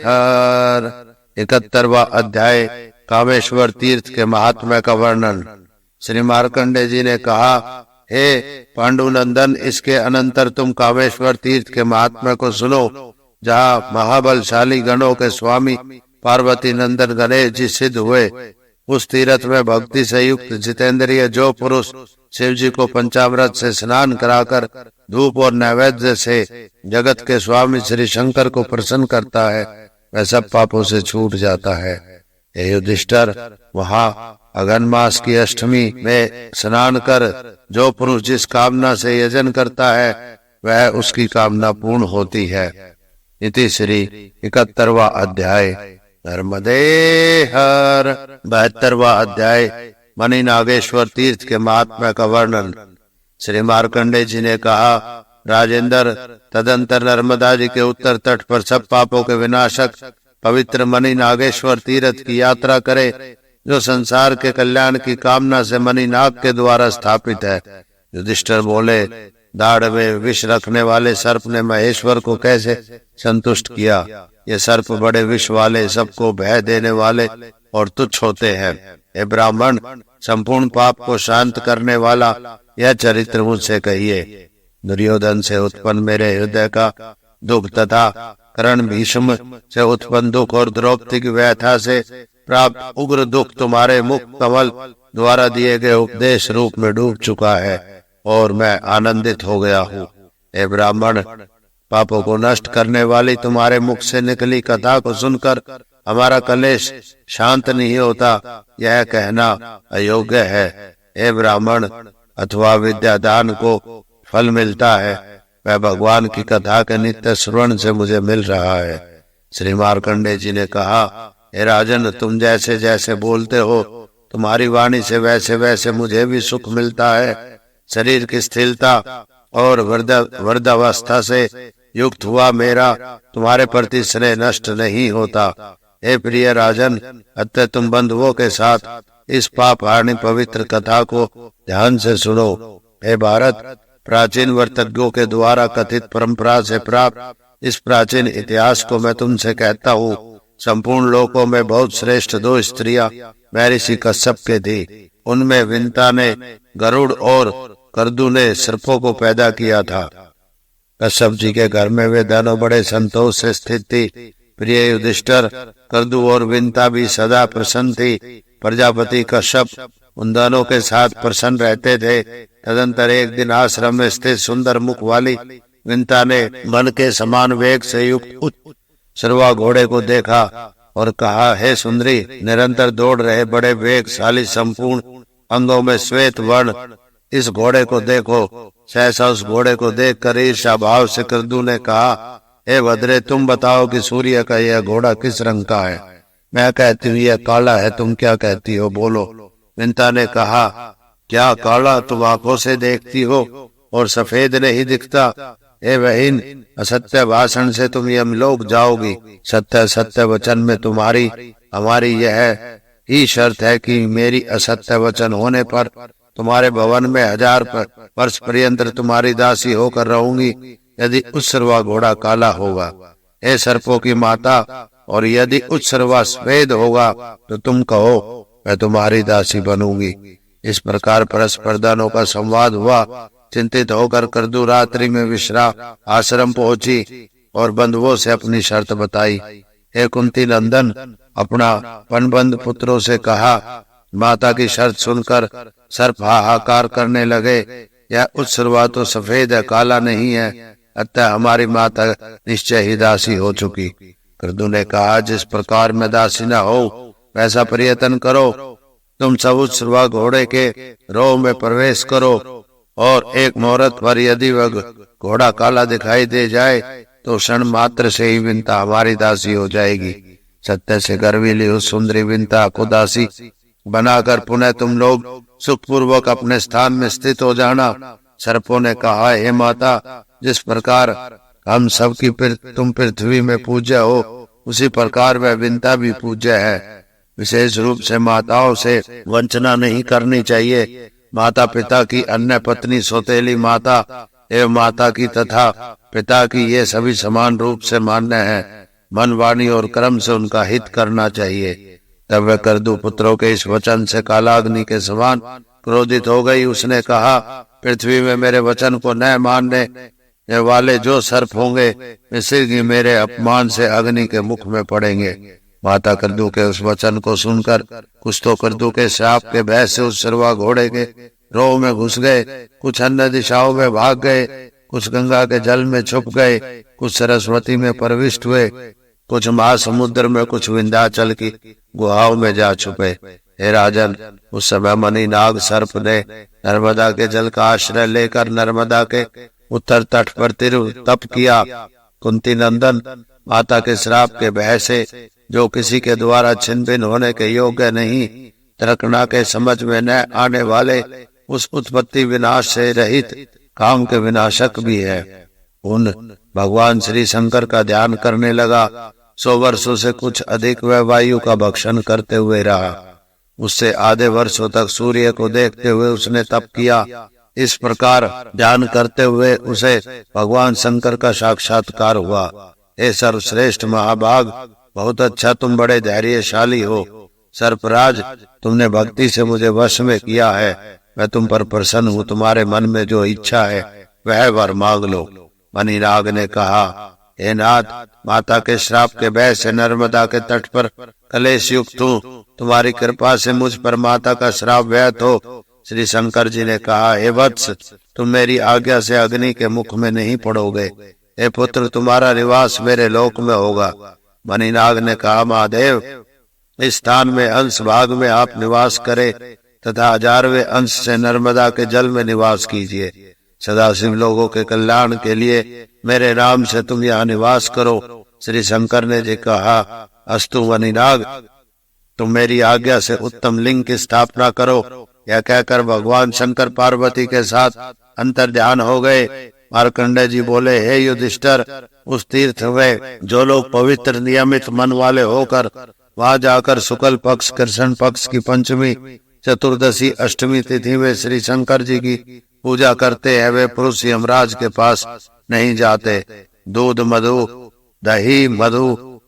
हर। 71वां अध्याय कामेश्वर तीर्थ के महात्म्य का वर्णन। श्री मार्कंडे जी ने कहा, हे पांडुनंदन, इसके अनंतर तुम कामेश्वर तीर्थ के महात्म्य को सुनो, जहाँ महाबलशाली गणों के स्वामी पार्वती नंदन गणेश जी सिद्ध हुए। उस तीर्थ में भक्ति से युक्त जितेंद्रिय जो पुरुष शिव जी को पंचामृत से स्नान कराकर धूप और नैवेद्य से जगत के स्वामी श्री शंकर को प्रसन्न करता है, वह सब पापों से छूट जाता है। हे युधिष्ठिर, वहाँ अगन मास की अष्टमी में स्नान कर जो पुरुष जिस कामना से यजन करता है, वह उसकी कामना पूर्ण होती है। इति श्री 71वां अध्याय नर्मदे हर। 72वां अध्याय मणि नागेश्वर तीर्थ के महात्म्य का वर्णन। श्री मार्कंडे जी ने कहा, राजेंद्र, तदंतर नर्मदा जी के उत्तर तट पर सब पापों के विनाशक पवित्र मणि नागेश्वर तीर्थ की यात्रा करे, जो संसार के कल्याण की कामना से मणि नाग के द्वारा स्थापित है। युधिष्ठिर बोले, दाढ़ में विष रखने वाले सर्प ने महेश्वर को कैसे संतुष्ट किया? ये सर्प बड़े विष वाले, सबको भय देने वाले और तुच्छ होते हैं। हे ब्राह्मण, संपूर्ण पाप को शांत करने वाला यह चरित्र मुझसे कहिए। दुर्योधन से उत्पन्न मेरे हृदय का दुख तथा कर्ण भीष्म से उत्पन्न दुख और द्रौपदी की व्यथा से प्राप्त उग्र दुख तुम्हारे मुख कमल द्वारा दिए गए उपदेश रूप में डूब चुका है और मैं आनंदित हो गया हूँ। हे ब्राह्मण, पापों को नष्ट करने वाली तुम्हारे मुख से निकली कथा को सुनकर हमारा कलेश शांत नहीं होता, यह कहना अयोग्य है। हे ब्राह्मण, अथवा विद्यादान को फल मिलता है, वह भगवान की कथा के नित्य श्रवण से मुझे मिल रहा है। श्री मार्कंडे जी ने कहा, हे राजन, तुम जैसे जैसे बोलते हो, तुम्हारी वाणी से वैसे वैसे मुझे भी सुख मिलता है। शरीर की स्थिरता और वृद्धावस्था से युक्त हुआ मेरा तुम्हारे प्रति स्नेह नष्ट नहीं होता। हे प्रिय राजन, अतः तुम बंधुओं के साथ इस पाप हानि पवित्र कथा को ध्यान से सुनो। हे भारत, प्राचीन वर्तज्ञों के द्वारा कथित परंपरा से प्राप्त इस प्राचीन इतिहास को मैं तुमसे कहता हूँ। संपूर्ण लोकों में बहुत श्रेष्ठ दो स्त्रियां महर्षि कश्यप के थी। उनमें विंता ने गरुड़ और करदू ने सर्पों को पैदा किया था। कश्यप जी के घर में वे दोनों बड़े संतोष से स्थित थी। प्रिय युधिष्ठिर, करदू और विंता भी सदा प्रसन्न थी। प्रजापति कश्यप उन दोनों के साथ प्रसन्न रहते थे। तदंतर एक दिन आश्रम में स्थित सुंदर मुख वाली विंता ने मन के समान वेग से युक्त उच्च सर्वा घोड़े को देखा और कहा, हे सुंदरी, निरंतर दौड़ रहे बड़े वेगशाली संपूर्ण अंगों में श्वेत वर्ण इस घोड़े को देखो। सहसा उस घोड़े को देखकर ईर्ष्या भाव से करदू ने कहा, हे भद्रे, तुम बताओ कि सूर्य का यह घोड़ा किस रंग का है? मैं कहती हूँ यह काला है, तुम क्या कहती हो, बोलो। विंता ने कहा, क्या काला तुम आंखों से देखती हो और सफेद नहीं दिखता? हे बहन, असत्य भाषण से तुम यमलोक जाओगी। सत्य सत्य वचन में तुम्हारी हमारी यह ही शर्त है कि मेरी असत्य वचन होने पर तुम्हारे भवन में 1000 वर्ष पर्यंत तुम्हारी दासी होकर रहूंगी, यदि उत्सर्वा घोड़ा काला होगा। हे सर्पों की माता, और यदि उत्सर्वा सफेद होगा तो तुम कहो, मैं तुम्हारी दासी बनूंगी। इस प्रकार परस्पर दानों का संवाद हुआ। चिंतित होकर करदू रात्रि में विश्राम आश्रम पहुंची और बंधुओं से अपनी शर्त बताई। हे कुंती नंदन, अपना पनबंध पुत्रों से कहा। माता की शर्त सुनकर सर्प हाहाकार करने लगे। यह उत्सर्वा तो सफेद है, काला नहीं है, अतः हमारी माता निश्चय ही दासी हो चुकी। करदू ने कहा, जिस प्रकार मैं दासी न हो वैसा प्रयत्न करो। तुम सब उत्सर्वा घोड़े के रोह में प्रवेश करो और एक मुहूर्त पर यदि वह घोड़ा काला दिखाई दे जाए तो क्षण मात्र से ही विंता हमारी दासी हो जाएगी। सत्य से गर्वीली उस सुंदरी विंता को दासी बनाकर पुनः तुम लोग सुखपूर्वक अपने स्थान में स्थित हो जाना। सर्पों ने कहा, हे माता, जिस प्रकार हम सबकी तुम पृथ्वी में पूज्य हो, उसी प्रकार वह विंता भी पूज्य है। विशेष रूप से माताओं से वंचना नहीं करनी चाहिए। माता पिता की अन्य पत्नी, सौतेली माता एवं माता की तथा पिता की ये सभी समान रूप से मान्य है। मन, वाणी और कर्म से उनका हित करना चाहिए। तब वह करदू पुत्रों के इस वचन से कालाग्नि के समान क्रोधित हो गई। उसने कहा, पृथ्वी में मेरे वचन को न मानने वाले जो सर्प होंगे, वे शीघ्र मेरे अपमान से अग्नि के मुख में पड़ेंगे। माता करदू के उस वचन को सुनकर कुछ तो करदू के श्राप के भय से उस सर्वा घोड़े के रोह में घुस गए, कुछ अन्य दिशाओं में भाग गए, कुछ गंगा के जल में छुप गए, कुछ सरस्वती में प्रविष्ट हुए, कुछ महासमुद्र में, कुछ विंध्याचल की गुहाओं में जा छुपे। हे राजन, उस समय मणि नाग सर्प ने नर्मदा के जल का आश्रय लेकर नर्मदा के उत्तर तट पर तप किया। कुंती नंदन, माता के श्राप के भय से जो किसी के द्वारा छिन्न भिन्न होने के योग्य नहीं, तर्कना के समझ में न आने वाले, उस उत्पत्ति विनाश से रहित काम के विनाशक भी है, उन भगवान श्री शंकर का ध्यान करने लगा। 100 वर्षों से कुछ अधिक वह वायु का भक्षण करते हुए रहा। उससे आधे वर्षों तक सूर्य को देखते हुए उसने तप किया। इस प्रकार ध्यान करते हुए उसे भगवान शंकर का साक्षात्कार हुआ। हे सर्वश्रेष्ठ महाभाग, बहुत अच्छा, तुम बड़े धैर्यशाली हो। सर्पराज, तुमने भक्ति से मुझे वश में किया है। मैं तुम पर प्रसन्न हूँ। तुम्हारे मन में जो इच्छा है वह वर मांग लो। मणिनाग ने कहा, हे नाथ, माता के श्राप के भय से नर्मदा के तट पर कलेश युक्त हूँ। तुम्हारी कृपा से मुझ पर माता का श्राप व्यर्थ हो। श्री शंकर जी ने कहा, हे वत्स, तुम मेरी आज्ञा से अग्नि के मुख में नहीं पड़ोगे। हे पुत्र, तुम्हारा निवास मेरे लोक में होगा। मणिनाग ने कहा, महादेव, इस स्थान में अंश भाग में आप निवास करें तथा 1000वें अंश से नर्मदा के जल में निवास कीजिए। सदाशिव लोगों के कल्याण के लिए मेरे नाम से तुम यहाँ निवास करो। श्री शंकर ने जी कहा, अस्तु मणिनाग, तुम मेरी आज्ञा से उत्तम लिंग की स्थापना करो। यह कहकर भगवान शंकर पार्वती के साथ अंतर ध्यान हो गए। मार्कंडेय जी बोले, हे युधिष्ठिर, उस तीर्थ में जो लोग पवित्र नियमित मन वाले होकर वहां जाकर शुक्ल पक्ष, कृष्ण पक्ष की पंचमी, चतुर्दशी, अष्टमी तिथि में श्री शंकर जी की पूजा करते हैं, वे पुरुष यमराज के पास नहीं जाते। दूध मधु दही मधु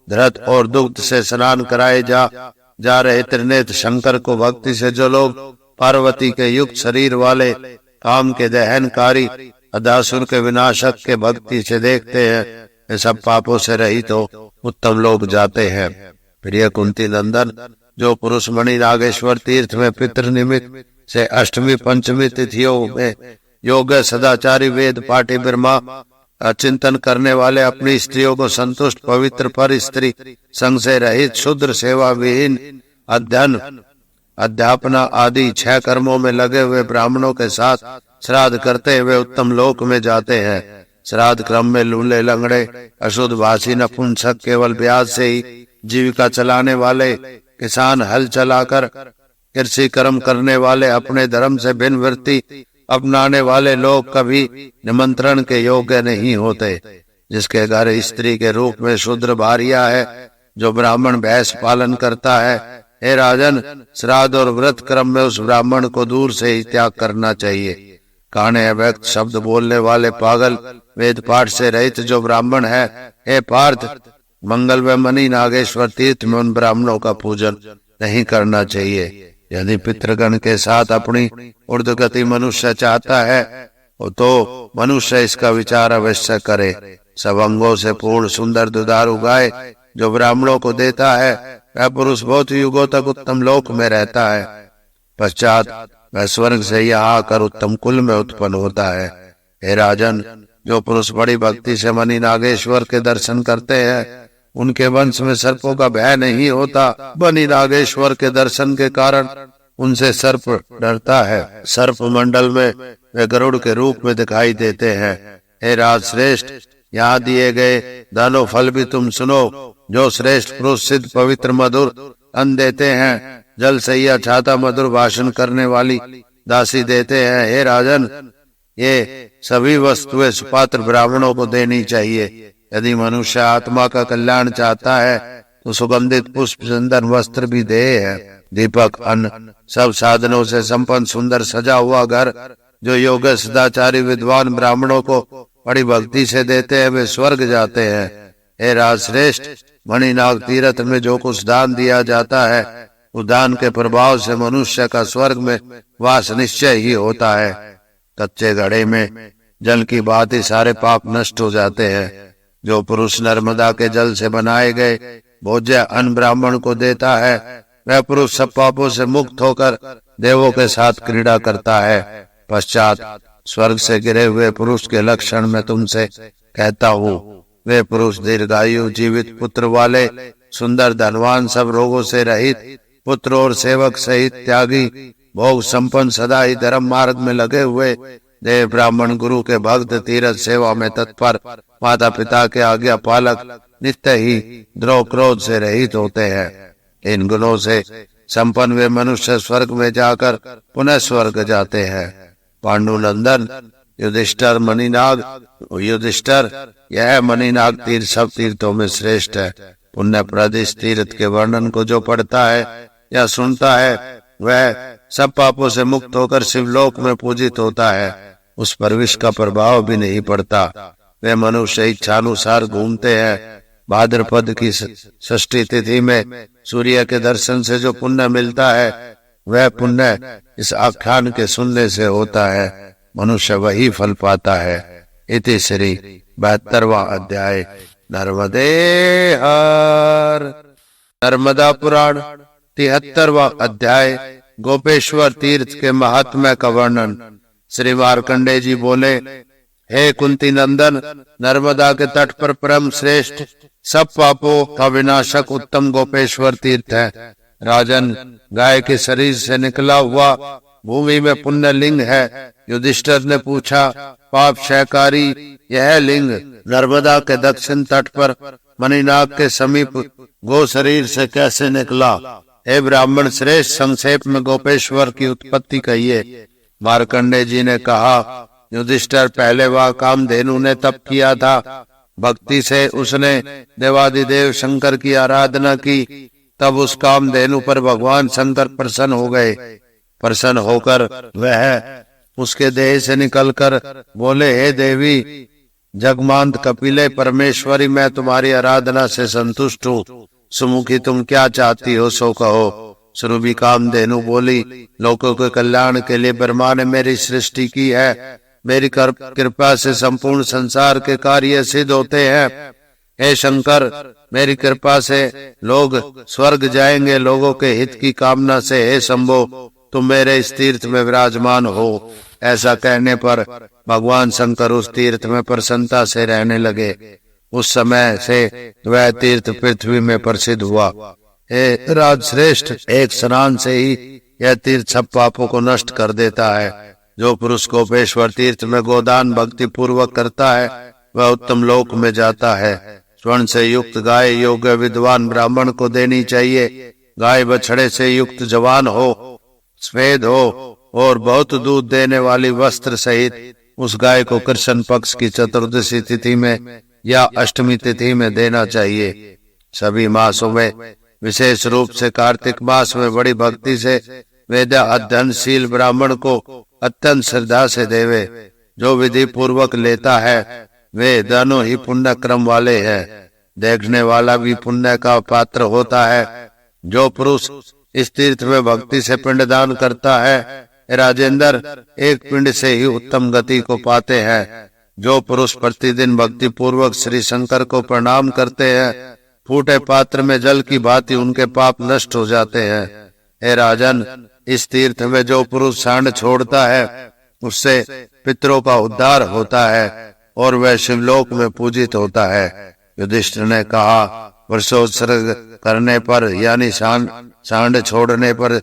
धृत और दुग्ध से स्नान कराए जा रहे त्रिनेत्र शंकर को भक्ति से जो लोग पार्वती के युक्त शरीर वाले काम के दहनकारी अदासुर के विनाशक के भक्ति से देखते हैं, वे सब पापों से रहित हो उत्तम लोग जाते हैं। प्रिय कुंती नंदन, जो पुरुष मणि नागेश्वर तीर्थ में पितृ निमित्त से अष्टमी पंचमी तिथियों में योग सदाचारी वेद पाठी ब्रह्मा चिंतन करने वाले अपनी स्त्रियों को संतुष्ट पवित्र पर स्त्री संग से रहित शुद्र सेवा विहीन अध्ययन अध्यापना आदि 6 कर्मों में लगे हुए ब्राह्मणों के साथ श्राद्ध करते हुए उत्तम लोक में जाते हैं। श्राद्ध क्रम में लूले लंगड़े अशुद्ध भाषी नपुंसक केवल ब्याज से ही जीविका चलाने वाले किसान हल चलाकर कृषि कर्म करने वाले अपने धर्म से भिन्न वृत्ति अपनाने वाले लोग कभी निमंत्रण के योग्य नहीं होते। जिसके घर स्त्री के रूप में शूद्र भारिया है, जो ब्राह्मण भैंस पालन करता है, हे राजन, श्राद्ध और व्रत क्रम में उस ब्राह्मण को दूर से ही त्याग करना चाहिए। काने अव्यक्त शब्द बोलने वाले पागल वेद पाठ से रहित जो ब्राह्मण है, हे पार्थ, मंगल व मणि नागेश्वर तीर्थ में उन ब्राह्मणों का पूजन नहीं करना चाहिए। यदि पितृगण के साथ अपनी ऊर्ध्वगति मनुष्य चाहता है तो मनुष्य इसका विचार अवश्य करे। सब अंगों से पूर्ण सुंदर दुधारू गाय जो ब्राह्मणों को देता है, वह पुरुष बहुत युगों तक उत्तम लोक में रहता है। पश्चात वह स्वर्ग से यहाँ आकर उत्तम कुल में उत्पन्न होता है। हे राजन, जो पुरुष बड़ी भक्ति से मणि नागेश्वर के दर्शन करते हैं, उनके वंश में सर्पों का भय नहीं होता। मणि नागेश्वर के दर्शन के कारण उनसे सर्प डरता है। सर्प मंडल में वे गरुड़ के रूप में दिखाई देते हैं। हे राज श्रेष्ठ, यहाँ दिए गए दानो फल भी तुम सुनो। जो श्रेष्ठ पुरुष सिद्ध पवित्र मधुर अन्न देते हैं, जल सैया छाता मधुर भाषण करने वाली दासी देते हैं। हे राजन, ये सभी वस्तुएं सुपात्र ब्राह्मणों को देनी चाहिए। यदि मनुष्य आत्मा का कल्याण चाहता है तो सुगंधित पुष्प सुंदर वस्त्र भी दे है। दीपक अन्न सब साधनों से संपन्न सुंदर सजा हुआ घर जो योग सदाचारी विद्वान ब्राह्मणों को बड़ी भक्ति से देते हैं, वे स्वर्ग जाते हैं। हे राजश्रेष्ठ, मणिनाग तीर्थ में जो कुछ दान दिया जाता है, उस दान के प्रभाव से मनुष्य का स्वर्ग में वास निश्चय ही होता है। कच्चे घड़े में जल की बात ही सारे पाप नष्ट हो जाते हैं। जो पुरुष नर्मदा के जल से बनाए गए भोज्य अन्न ब्राह्मण को देता है, वह पुरुष सब पापों से मुक्त होकर देवों के साथ क्रीड़ा करता है। पश्चात स्वर्ग से गिरे हुए पुरुष के लक्षण मैं तुमसे कहता हूँ। वे पुरुष दीर्घायु जीवित पुत्र वाले, सुंदर धनवान, सब रोगों से रहित, पुत्र और सेवक सहित त्यागी, भोग संपन्न, सदा ही धर्म मार्ग में लगे हुए, देव ब्राह्मण गुरु के भक्त, तीर्थ सेवा में तत्पर, माता पिता के आज्ञा पालक, नित्य ही द्रोह क्रोध से रहित होते हैं। इन गुणों से संपन्न वे मनुष्य स्वर्ग में जाकर पुनः स्वर्ग जाते हैं। पांडुनंदन युधिष्ठिर मणिनाग, युधिष्ठिर, यह मणिनाग तीर्थ सब तीर्थों में श्रेष्ठ है। पुण्य प्रद इस तीर्थ के वर्णन को जो पढ़ता है या सुनता है, वह सब पापों से मुक्त होकर शिवलोक में पूजित होता है। उस पर विष का प्रभाव भी नहीं पड़ता। वे मनुष्य इच्छानुसार घूमते हैं। भाद्रपद की षष्ठी तिथि में सूर्य के दर्शन से जो पुण्य मिलता है, वह पुण्य इस आख्यान के सुनने से होता है। मनुष्य वही फल पाता है। इति श्री 72वां अध्याय नर्मदे हर। नर्मदा पुराण 73वां अध्याय गोपेश्वर तीर्थ के महात्म्य का वर्णन। श्री मार्कंडे जी बोले, हे कुंती नंदन, नर्मदा के तट पर परम श्रेष्ठ सब पापों का विनाशक उत्तम गोपेश्वर तीर्थ है। राजन, गाय के शरीर से निकला हुआ भूमि में पुण्य लिंग है। युधिष्ठिर ने पूछा, पाप क्षयकारी यह लिंग नर्मदा के दक्षिण तट पर मणिनाग के समीप गो शरीर से कैसे निकला? हे ब्राह्मण श्रेष्ठ, संक्षेप में गोपेश्वर की उत्पत्ति कहिए। मार्कंडे जी ने कहा, युधिष्ठिर, पहले वह कामधेनु ने तप किया था। भक्ति से उसने देवादिदेव शंकर की आराधना की। तब उस कामधेनु पर भगवान शंकर प्रसन्न हो गए। प्रसन्न होकर वह उसके देह से निकलकर बोले, हे देवी, जगमांत कपिले परमेश्वरी, मैं तुम्हारी आराधना से संतुष्ट हूँ। सुमुखी, तुम क्या चाहती हो सो कहो। सुरभि कामधेनु बोली, लोगों के कल्याण के लिए ब्रह्मा ने मेरी सृष्टि की है। मेरी कृपा से संपूर्ण संसार के कार्य सिद्ध होते हैं। हे शंकर, मेरी कृपा से लोग स्वर्ग जाएंगे, लोगों के हित की कामना से हे शंभो तुम मेरे इस तीर्थ में विराजमान हो। ऐसा कहने पर भगवान शंकर उस तीर्थ में प्रसन्नता से रहने लगे। उस समय से वह तीर्थ पृथ्वी में प्रसिद्ध हुआ। हे राजश्रेष्ठ, एक स्नान से ही यह तीर्थ सब पापों को नष्ट कर देता है। जो पुरुष गोपेश्वर तीर्थ में गोदान भक्ति पूर्वक करता है वह उत्तम लोक में जाता है। स्वर्ण से युक्त गाय योग्य विद्वान ब्राह्मण को देनी चाहिए। गाय बछड़े से युक्त जवान हो, सफेद हो और बहुत दूध देने वाली वस्त्र सहित उस गाय को कृष्ण पक्ष की चतुर्दशी तिथि में या अष्टमी तिथि में देना चाहिए। सभी मासों में विशेष रूप से कार्तिक मास में बड़ी भक्ति से वेद अध्ययनशील ब्राह्मण को अत्यंत श्रद्धा से देवे। जो विधि पूर्वक लेता है वे दोनों ही पुण्य क्रम वाले हैं। देखने वाला भी पुण्य का पात्र होता है। जो पुरुष इस तीर्थ में भक्ति से पिंडदान करता है, राजेंद्र, एक पिंड से ही उत्तम गति को पाते हैं। जो पुरुष प्रतिदिन भक्ति पूर्वक श्री शंकर को प्रणाम करते हैं, फूटे पात्र में जल की भांति उनके पाप नष्ट हो जाते हैं। हे राजन, इस तीर्थ में जो पुरुष सांड छोड़ता है उससे पितरों का उद्धार होता है और वह शिवलोक में पूजित होता है। युधिष्ठिर ने कहा, वर्षोत्सर्ग करने पर यानी सांड छोड़ने पर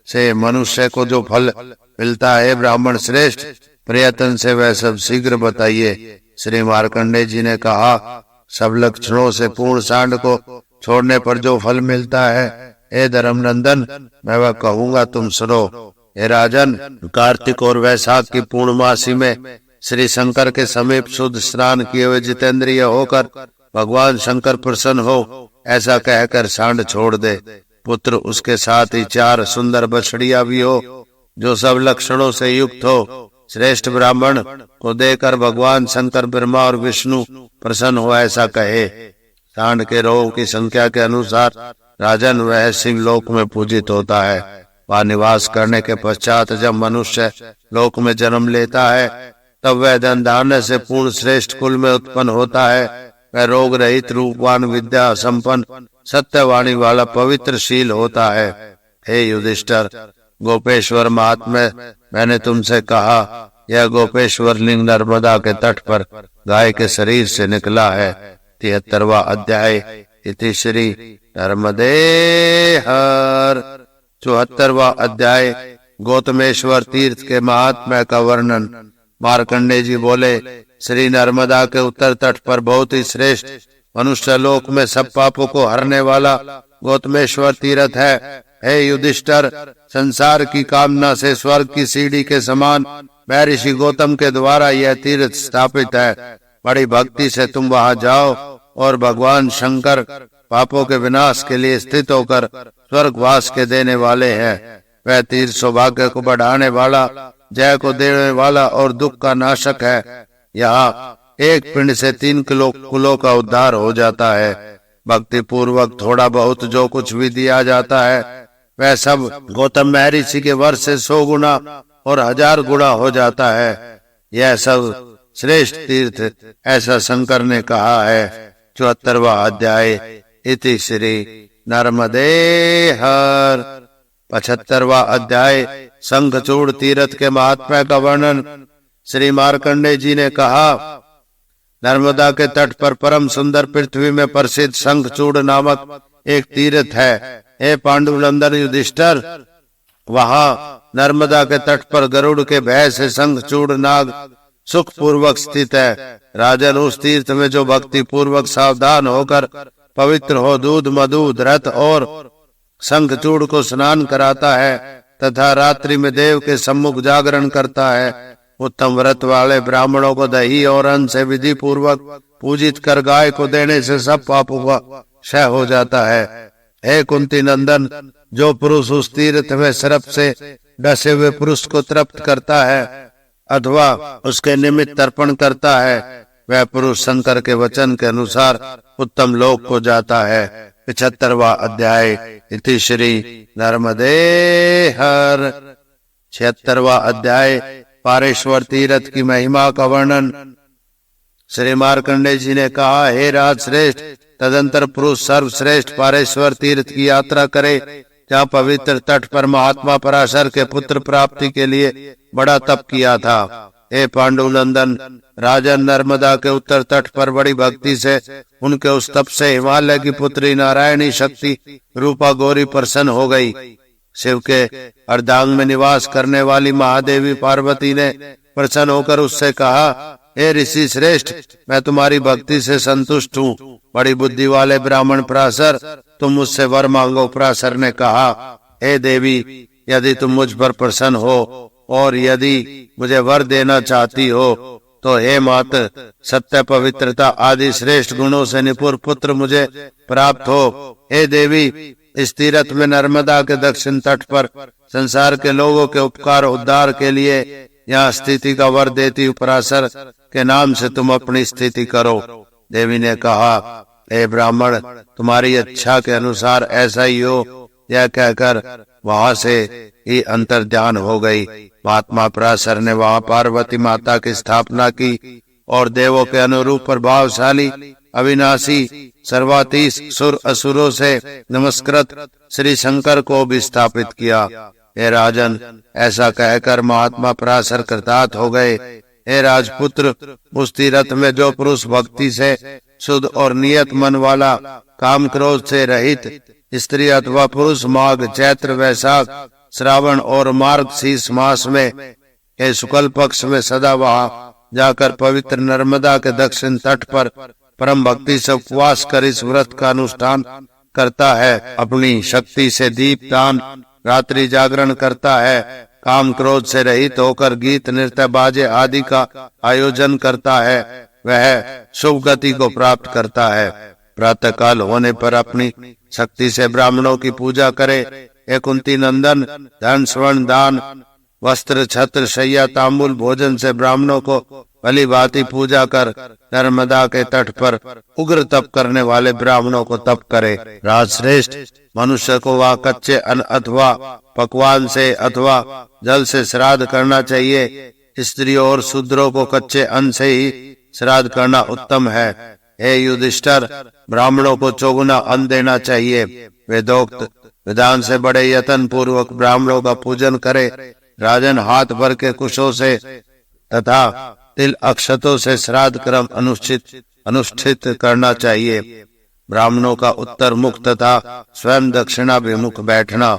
से मनुष्य को जो फल मिलता है, ब्राह्मण श्रेष्ठ, प्रयत्न से वह सब शीघ्र बताइए। श्री मार्कंडेय जी ने कहा, सब लक्षणों से पूर्ण सांड को छोड़ने पर जो फल मिलता है, हे धर्मनंदन, मैं वह कहूंगा, तुम सुनो। हे राजन, कार्तिक और वैशाख की पूर्णमासी में श्री शंकर के समीप शुद्ध स्नान किए हुए जितेंद्रिय होकर भगवान शंकर प्रसन्न हो, ऐसा कहकर सांड छोड़ दे। पुत्र उसके साथ ही 4 सुंदर बछड़िया भी हो जो सब लक्षणों से युक्त हो। श्रेष्ठ ब्राह्मण को देकर भगवान शंकर, ब्रह्मा और विष्णु प्रसन्न हो, ऐसा कहे। सांड के रोगों की संख्या के अनुसार राजन वह सिंहलोक में पूजित होता है। वहाँ निवास करने के पश्चात जब मनुष्य लोक में जन्म लेता है तब वह धन धान्य से पूर्ण श्रेष्ठ कुल में उत्पन्न होता है। वह रोग रहित, रूपवान, विद्या संपन्न, सत्यवाणी वाला, पवित्रशील होता है। हे युधिष्ठिर, गोपेश्वर महात्म्य मैंने तुमसे कहा, यह गोपेश्वर लिंग नर्मदा के तट पर गाय के शरीर से निकला है। 73वां अध्याय। इति श्री नर्मदे हर। 74वां अध्याय। गौतमेश्वर तीर्थ के महात्म्य का वर्णन। मार्कंडेय जी बोले, श्री नर्मदा के उत्तर तट पर बहुत ही श्रेष्ठ मनुष्य लोक में सब पापों को हरने वाला गौतमेश्वर तीर्थ है। हे युधिष्ठिर, संसार की कामना से स्वर्ग की सीढ़ी के समान महर्षि गौतम के द्वारा यह तीर्थ स्थापित है। बड़ी भक्ति से तुम वहां जाओ और भगवान शंकर पापों के विनाश के लिए स्थित होकर स्वर्गवास के देने वाले हैं। वह तीर्थ सौभाग्य को बढ़ाने वाला, जय को देने वाला और दुख का नाशक है। यहाँ एक पिंड से 3 कुलों का उद्धार हो जाता है। भक्ति पूर्वक थोड़ा बहुत जो कुछ भी दिया जाता है वह सब गौतम महर्षि के वर्ष से 100 गुना और 1000 गुना हो जाता है। यह सब श्रेष्ठ तीर्थ, ऐसा शंकर ने कहा है। 74वां अध्याय। इति श्री नर्मदे हर। 75वां अध्याय। शंखचूड़ तीर्थ के महात्म्य का वर्णन। श्री मार्कंडेय जी ने कहा, नर्मदा के तट पर परम सुंदर पृथ्वी में प्रसिद्ध शंखचूड़ नामक एक तीर्थ है। हे पांडुनंदन युधिष्ठिर, वहां नर्मदा के तट पर गरुड़ के भय से शंखचूड़ नाग सुख पूर्वक स्थित है। राजन, उस तीर्थ में जो भक्ति पूर्वक सावधान होकर पवित्र हो, दूध, मधु, धृत और शंखचूड़ को स्नान कराता है तथा रात्रि में देव के सम्मुख जागरण करता है, उत्तम व्रत वाले ब्राह्मणों को दही और अन्न से विधि पूर्वक पूजित कर गाय को देने से सब पापों का क्षय हो जाता है। हे कुंती नंदन, जो पुरुष उस तीर्थ में सर्प से डसे हुए पुरुष को तृप्त करता है अथवा उसके निमित्त तर्पण करता है, वह पुरुष शंकर के वचन के अनुसार उत्तम लोक को जाता है। 75वां अध्याय। इति श्री नर्मदे हर। 76वां अध्याय। पारेश्वर तीर्थ की महिमा का वर्णन। श्री मार्कंडेय जी ने कहा, हे राज श्रेष्ठ, तदंतर पुरुष सर्वश्रेष्ठ पारेश्वर तीर्थ की यात्रा करे, जहाँ पवित्र तट पर महात्मा पराशर के पुत्र प्राप्ति के लिए बड़ा तप किया था। हे पांडुनंदन, राजन नर्मदा के उत्तर तट पर बड़ी भक्ति से उनके उस तप से हिमालय की पुत्री नारायणी शक्ति रूपा गौरी प्रसन्न हो गई। शिव के अर्धांग में निवास करने वाली महादेवी पार्वती ने प्रसन्न होकर उससे कहा, हे ऋषि श्रेष्ठ, मैं तुम्हारी भक्ति से संतुष्ट हूँ। बड़ी बुद्धि वाले ब्राह्मण पराशर, तुम मुझसे वर मांगो। पराशर ने कहा, हे देवी, यदि तुम मुझ पर प्रसन्न हो और यदि मुझे वर देना चाहती हो तो हे मात, सत्य पवित्रता आदि श्रेष्ठ गुणों से निपुण पुत्र मुझे प्राप्त हो। हे देवी, इस तीर्थ में नर्मदा के दक्षिण तट पर संसार के लोगों के उपकार उद्धार के लिए यहाँ स्थिति का वर देती पराशर के नाम से तुम अपनी स्थिति करो। देवी ने कहा, हे ब्राह्मण, तुम्हारी इच्छा के अनुसार ऐसा ही हो। यह कहकर वहां से ही अंतर ध्यान हो गई। महात्मा पराशर ने वहां पार्वती माता की स्थापना की और देवों के अनुरूप प्रभावशाली अविनाशी सर्वातीश सुर असुरों से नमस्कृत श्री शंकर को भी स्थापित किया। हे राजन, ऐसा कहकर महात्मा पराशर कृतार्थ हो गए। हे राजपुत्र, उस तीर्थ में जो पुरुष भक्ति से शुद्ध और नियत मन वाला, काम क्रोध से रहित, स्त्री अथवा पुरुष माघ चैत्र वैशाख श्रावण और मार्गशीर्ष मास में के शुक्ल पक्ष में सदा वहां जाकर पवित्र नर्मदा के दक्षिण तट पर परम भक्ति से उपवास कर इस व्रत का अनुष्ठान करता है, अपनी शक्ति से दीपदान रात्रि जागरण करता है, काम क्रोध से रहित होकर गीत नृत्य बाजे आदि का आयोजन करता है, वह शुभ गति को प्राप्त करता है। प्रातः काल होने पर अपनी शक्ति से ब्राह्मणों की पूजा करे। हे कुंती नंदन, धन स्वर्ण दान वस्त्र छत्र शैया तांबूल भोजन से ब्राह्मणों को भली भांति पूजा कर नर्मदा के तट पर उग्र तप करने वाले ब्राह्मणों को तप करे। राजश्रेष्ठ, मनुष्य को वह कच्चे अन्न अथवा पकवान से अथवा जल से श्राद्ध करना चाहिए। स्त्रियों और शूद्रों को कच्चे अन्न से ही श्राद्ध करना उत्तम है। हे युधिष्ठिर, ब्राह्मणों को चौगुना अन्न देना चाहिए। वेदोक्त विधान से बड़े यत्न पूर्वक ब्राह्मणों का पूजन करे। राजन, हाथ भर के कुशों से तथा तिल अक्षतों से श्राद्ध क्रम अनुष्ठित करना चाहिए। ब्राह्मणों का उत्तर मुख तथा स्वयं दक्षिणाभिमुख बैठना।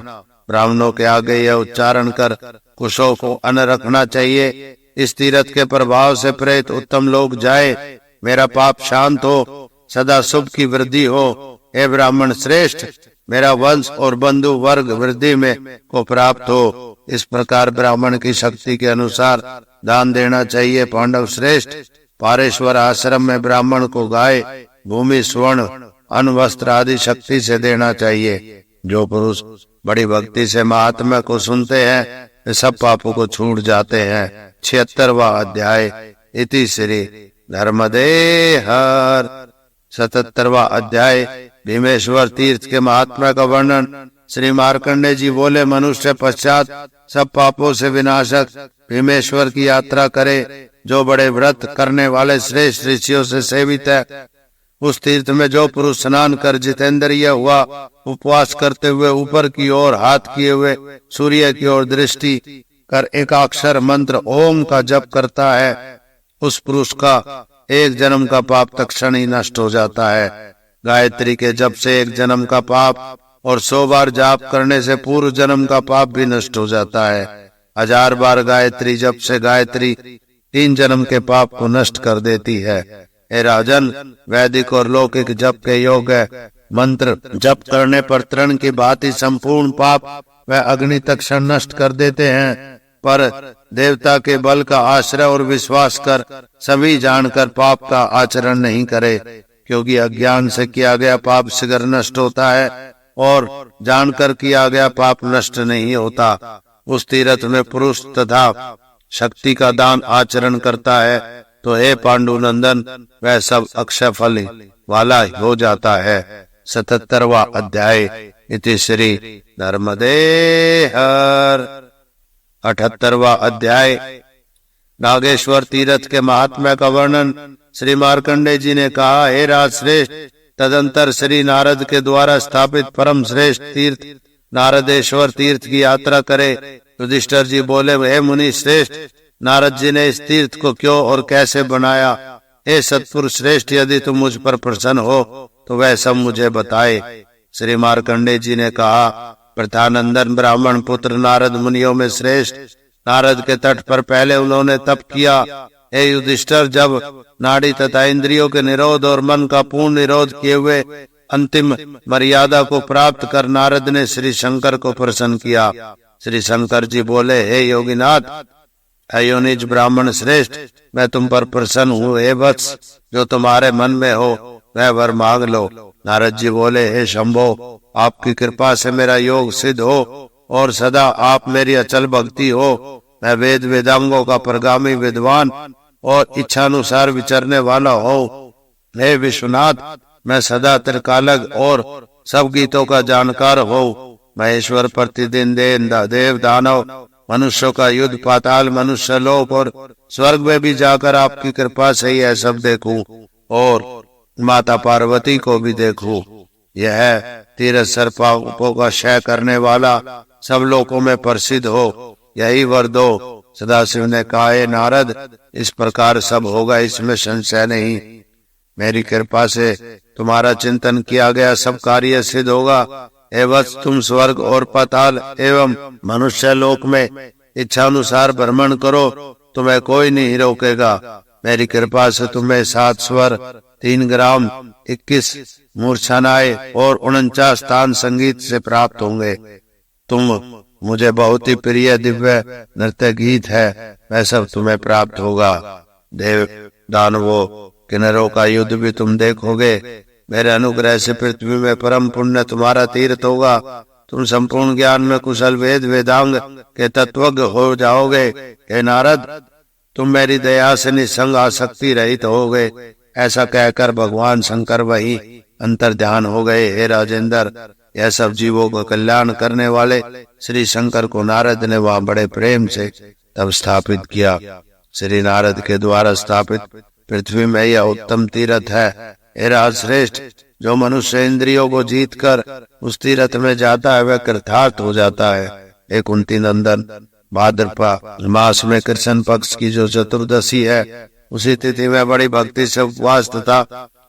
ब्राह्मणों के आगे यह उच्चारण कर कुशों को अन्न रखना चाहिए, इस तीर्थ के प्रभाव से प्रेत उत्तम लोग जाए, मेरा पाप शांत हो, सदा शुभ की वृद्धि हो। हे ब्राह्मण श्रेष्ठ, मेरा वंश और बंधु वर्ग वृद्धि में को प्राप्त हो। इस प्रकार ब्राह्मण की शक्ति के अनुसार दान देना चाहिए। पांडव श्रेष्ठ, पारेश्वर आश्रम में ब्राह्मण को गाय भूमि स्वर्ण अन्न वस्त्र आदि शक्ति से देना चाहिए। जो पुरुष बड़ी भक्ति से महात्मा को सुनते हैं वे सब पापों को छूट जाते हैं। 76वां अध्याय। इति श्री धर्मदे हर। 77वां अध्याय। भीमेश्वर तीर्थ के महात्मा का वर्णन। श्री मार्कंडेय जी बोले, मनुष्य पश्चात सब पापों से विनाशक भीमेश्वर की यात्रा करे, जो बड़े व्रत करने वाले श्रेष्ठ ऋषियों से सेवित है। उस तीर्थ में जो पुरुष स्नान कर जितेंद्रिय हुआ, उपवास करते हुए ऊपर की ओर हाथ किए हुए सूर्य की ओर दृष्टि कर एकाक्षर मंत्र ओम का जप करता है, उस पुरुष का एक जन्म का पाप तत्क्षण ही नष्ट हो जाता है। गायत्री के जप से एक जन्म का पाप और 100 बार जाप करने से पूर्व जन्म का पाप भी नष्ट हो जाता है। 1000 बार गायत्री जप से गायत्री 3 जन्म के पाप को नष्ट कर देती है। हे राजन, वैदिक और लौकिक जप के योग्य मंत्र जप करने पर तृण की भांति संपूर्ण पाप वह अग्नि तत्क्षण नष्ट कर देते हैं, पर देवता के बल का आश्रय और विश्वास कर सभी जानकर पाप का आचरण नहीं करे, क्योंकि अज्ञान से किया गया पाप शीघ्र नष्ट होता है और जानकर किया गया पाप नष्ट नहीं होता। उस तीर्थ में पुरुष तथा शक्ति का दान आचरण करता है तो हे पांडुनंदन वह सब अक्षय फल वाला हो जाता है। 77वां अध्याय। इति श्री नर्मदे हर। 78वां अध्याय। नागेश्वर तीर्थ के महात्म्य का वर्णन। श्री मार्कंडेय जी ने कहा, हे राजश्रेष्ठ, तदंतर श्री नारद के द्वारा स्थापित परम श्रेष्ठ तीर्थ नारदेश्वर तीर्थ की यात्रा करे। युधिष्ठिर जी बोले, हे मुनि श्रेष्ठ, नारद जी ने इस तीर्थ को क्यों और कैसे बनाया? हे सत्पुरुष श्रेष्ठ, यदि तुम मुझ पर प्रसन्न हो तो वह सब मुझे बताए। श्री मार्कंडेय जी ने कहा, प्रथानंदन ब्राह्मण पुत्र नारद मुनियों में श्रेष्ठ नारद के तट पर पहले उन्होंने तप किया। हे युधिष्ठिर, जब नाड़ी तथा इंद्रियों के निरोध और मन का पूर्ण निरोध किए हुए अंतिम मर्यादा को प्राप्त कर नारद ने श्री शंकर को प्रसन्न किया। श्री शंकर जी बोले, हे योगीनाथ, अयोनिज ब्राह्मण श्रेष्ठ, मैं तुम पर प्रसन्न हूँ। हे वत्स, जो तुम्हारे मन में हो वह वर मांग लो। नारद जी बोले, हे शंभो, आपकी कृपा से मेरा योग सिद्ध हो और सदा आप मेरी अचल भक्ति हो। मैं वेद वेदांगों का प्रगामी विद्वान और इच्छानुसार विचरने वाला हो। हे विश्वनाथ, मैं सदा त्रिकालज्ञ और सब गीतों का जानकार हो। महेश्वर प्रतिदिन देव दानव मनुष्यों का युद्ध, पाताल मनुष्य लोक और स्वर्ग में भी जाकर आपकी कृपा से ही यह सब देखूं और माता पार्वती को भी देखूं। यह तीरथ सर्पों का क्षय करने वाला सब लोकों में प्रसिद्ध हो, यही वर दो। सदाशिव ने कहा, हे नारद, इस प्रकार सब होगा, इसमें संशय नहीं। मेरी कृपा से तुम्हारा चिंतन किया गया सब कार्य सिद्ध होगा। हे वत्स, तुम स्वर्ग और पाताल एवं मनुष्य लोक में इच्छानुसार भ्रमण करो, तुम्हें कोई नहीं रोकेगा। मेरी कृपा से तुम्हें 7 स्वर, 3 ग्राम, 21 मूर्छनाएं और 49 स्थान संगीत से प्राप्त होंगे। तुम मुझे बहुत ही प्रिय दिव्य नृत्य गीत है, वह सब तुम्हें प्राप्त होगा। देव दानवों किन्नरों का युद्ध भी तुम देखोगे। मेरे अनुग्रह से पृथ्वी में परम पुण्य तुम्हारा तीर्थ होगा। तुम संपूर्ण ज्ञान में कुशल वेद वेदांग के तत्वज्ञ हो जाओगे। हे नारद, तुम मेरी दया से निसंग आसक्ति रहित होगे। ऐसा कहकर भगवान शंकर वही अंतर ध्यान हो गए। हे राजेंद्र, यह सब जीवों का कल्याण करने वाले श्री शंकर को नारद ने वहां बड़े प्रेम से तब स्थापित किया। श्री नारद के द्वारा स्थापित पृथ्वी में यह उत्तम तीर्थ है। हे राजश्रेष्ठ, जो मनुष्य इंद्रियों को जीतकर उस तीर्थ में जाता है वह कृतार्थ हो जाता है। हे कुंती नंदन, भाद्रपा मास में कृष्ण पक्ष की जो चतुर्दशी है, उसी तिथि में बड़ी भक्ति से उपवास तथा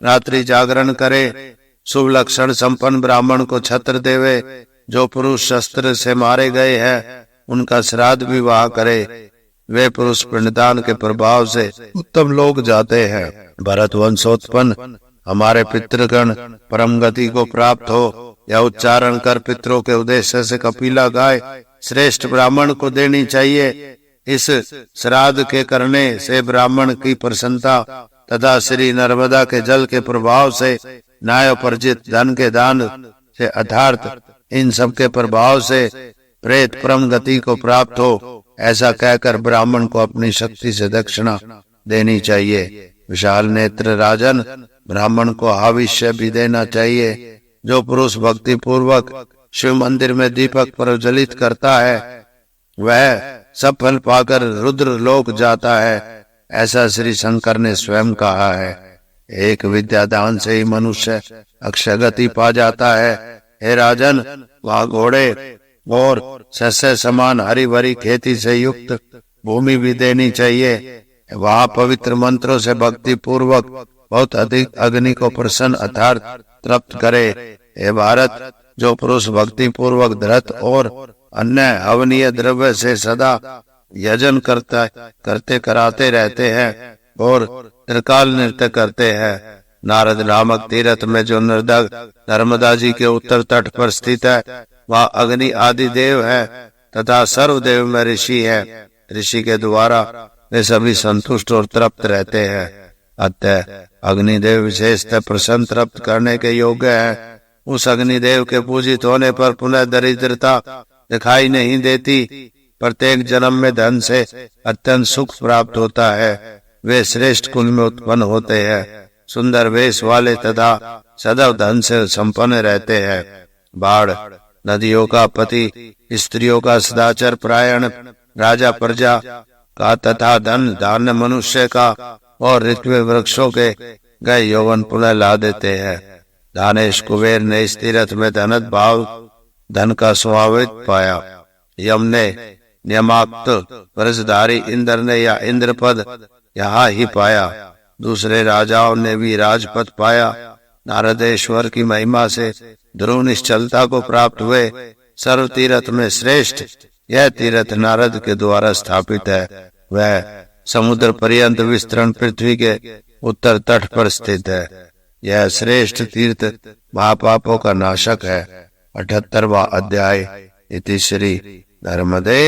रात्रि जागरण करे। शुभ लक्षण संपन्न ब्राह्मण को छत्र देवे। जो पुरुष शस्त्र से मारे गए हैं उनका श्राद्ध विवाह करे। वे पुरुष पिंडदान के प्रभाव से उत्तम लोग जाते हैं। भरत वंशोत्पन्न हमारे पितृगण परम गति को प्राप्त हो, यह उच्चारण कर पितरों के उद्देश्य से कपिला गाय श्रेष्ठ ब्राह्मण को देनी चाहिए। इस श्राद्ध के करने से ब्राह्मण की प्रसन्नता तथा श्री नर्मदा के जल के प्रभाव से न्यायोपर्जित धन के दान से अर्थात इन सब के प्रभाव से प्रेत परम गति को प्राप्त हो। ऐसा कहकर ब्राह्मण को अपनी शक्ति से दक्षिणा देनी चाहिए। विशाल नेत्र राजन, ब्राह्मण को आविष्य भी देना चाहिए। जो पुरुष भक्ति पूर्वक शिव मंदिर में दीपक प्रज्वलित करता है वह सफल पाकर रुद्र लोक जाता है। ऐसा श्री शंकर ने स्वयं कहा है। एक विद्यादान से ही मनुष्य अक्षय गति पा जाता है। हे राजन, वहाँ घोड़े और शस्य समान हरी भरी खेती से युक्त भूमि भी देनी चाहिए। वहाँ पवित्र मंत्रों से भक्ति पूर्वक बहुत अधिक अग्नि को प्रसन्न अर्थात तृप्त करे। हे भारत, जो पुरुष भक्ति पूर्वक धृत और अन्य हवनीय द्रव्य से सदा यजन करते कराते रहते हैं और त्रिकाल नृत्य करते हैं। नारद नामक तीर्थ में जो नर्मदा जी के उत्तर तट पर स्थित है वहाँ अग्नि आदि देव है तथा सर्वदेव में ऋषि है। ऋषि के द्वारा वे सभी संतुष्ट और तृप्त रहते हैं। अतः अग्निदेव विशेषतः प्रसन्न तृप्त करने के योग्य है। उस अग्निदेव के पूजित होने पर पुनः दरिद्रता दिखाई नहीं देती। प्रत्येक जन्म में धन से अत्यंत सुख प्राप्त होता है। वे श्रेष्ठ कुल में उत्पन्न होते हैं। सुंदर वेश वाले तथा सदैव धन से संपन्न रहते हैं। बाढ़ नदियों का पति, स्त्रियों का सदाचार परायण, राजा प्रजा का तथा धन धान्य मनुष्य का और ऋतु वृक्षों के गए यौवन पुनः ला देते हैं। दानेश कुबेर ने इस तीर्थ में धनत भाव धन का स्वाभाविक पाया। यम ने नियमाक्त व्रजधारी इंद्र ने या इंद्रपद यहाँ ही पाया। दूसरे राजाओं ने भी राजपद पाया। नारदेश्वर की महिमा से ध्रुव निश्चलता को प्राप्त हुए। सर्व तीर्थ में श्रेष्ठ यह तीर्थ नारद के द्वारा स्थापित है। वह समुद्र पर्यंत विस्तृत पृथ्वी के उत्तर तट पर स्थित है। यह श्रेष्ठ तीर्थ महापापों का नाशक है। 78वां अध्याय इति श्री नर्मदे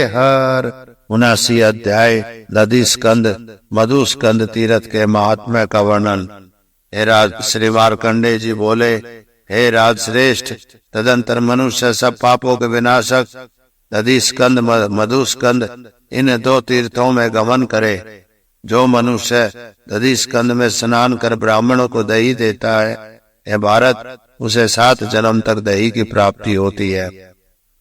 हर। 79 अध्याय नदी स्कंद मधु स्कंद तीर्थ के महात्म्य का वर्णन। हे राज श्री मार्कंडेय जी बोले, हे राज श्रेष्ठ, तदंतर मनुष्य सब पापों के विनाशक नदी स्कंद मधु स्कंद इन दो तीर्थों में गमन करे। जो मनुष्य नदी स्कंद में स्नान कर ब्राह्मणों को दही देता है, हे भारत, उसे 7 जन्म तक दही की प्राप्ति होती है।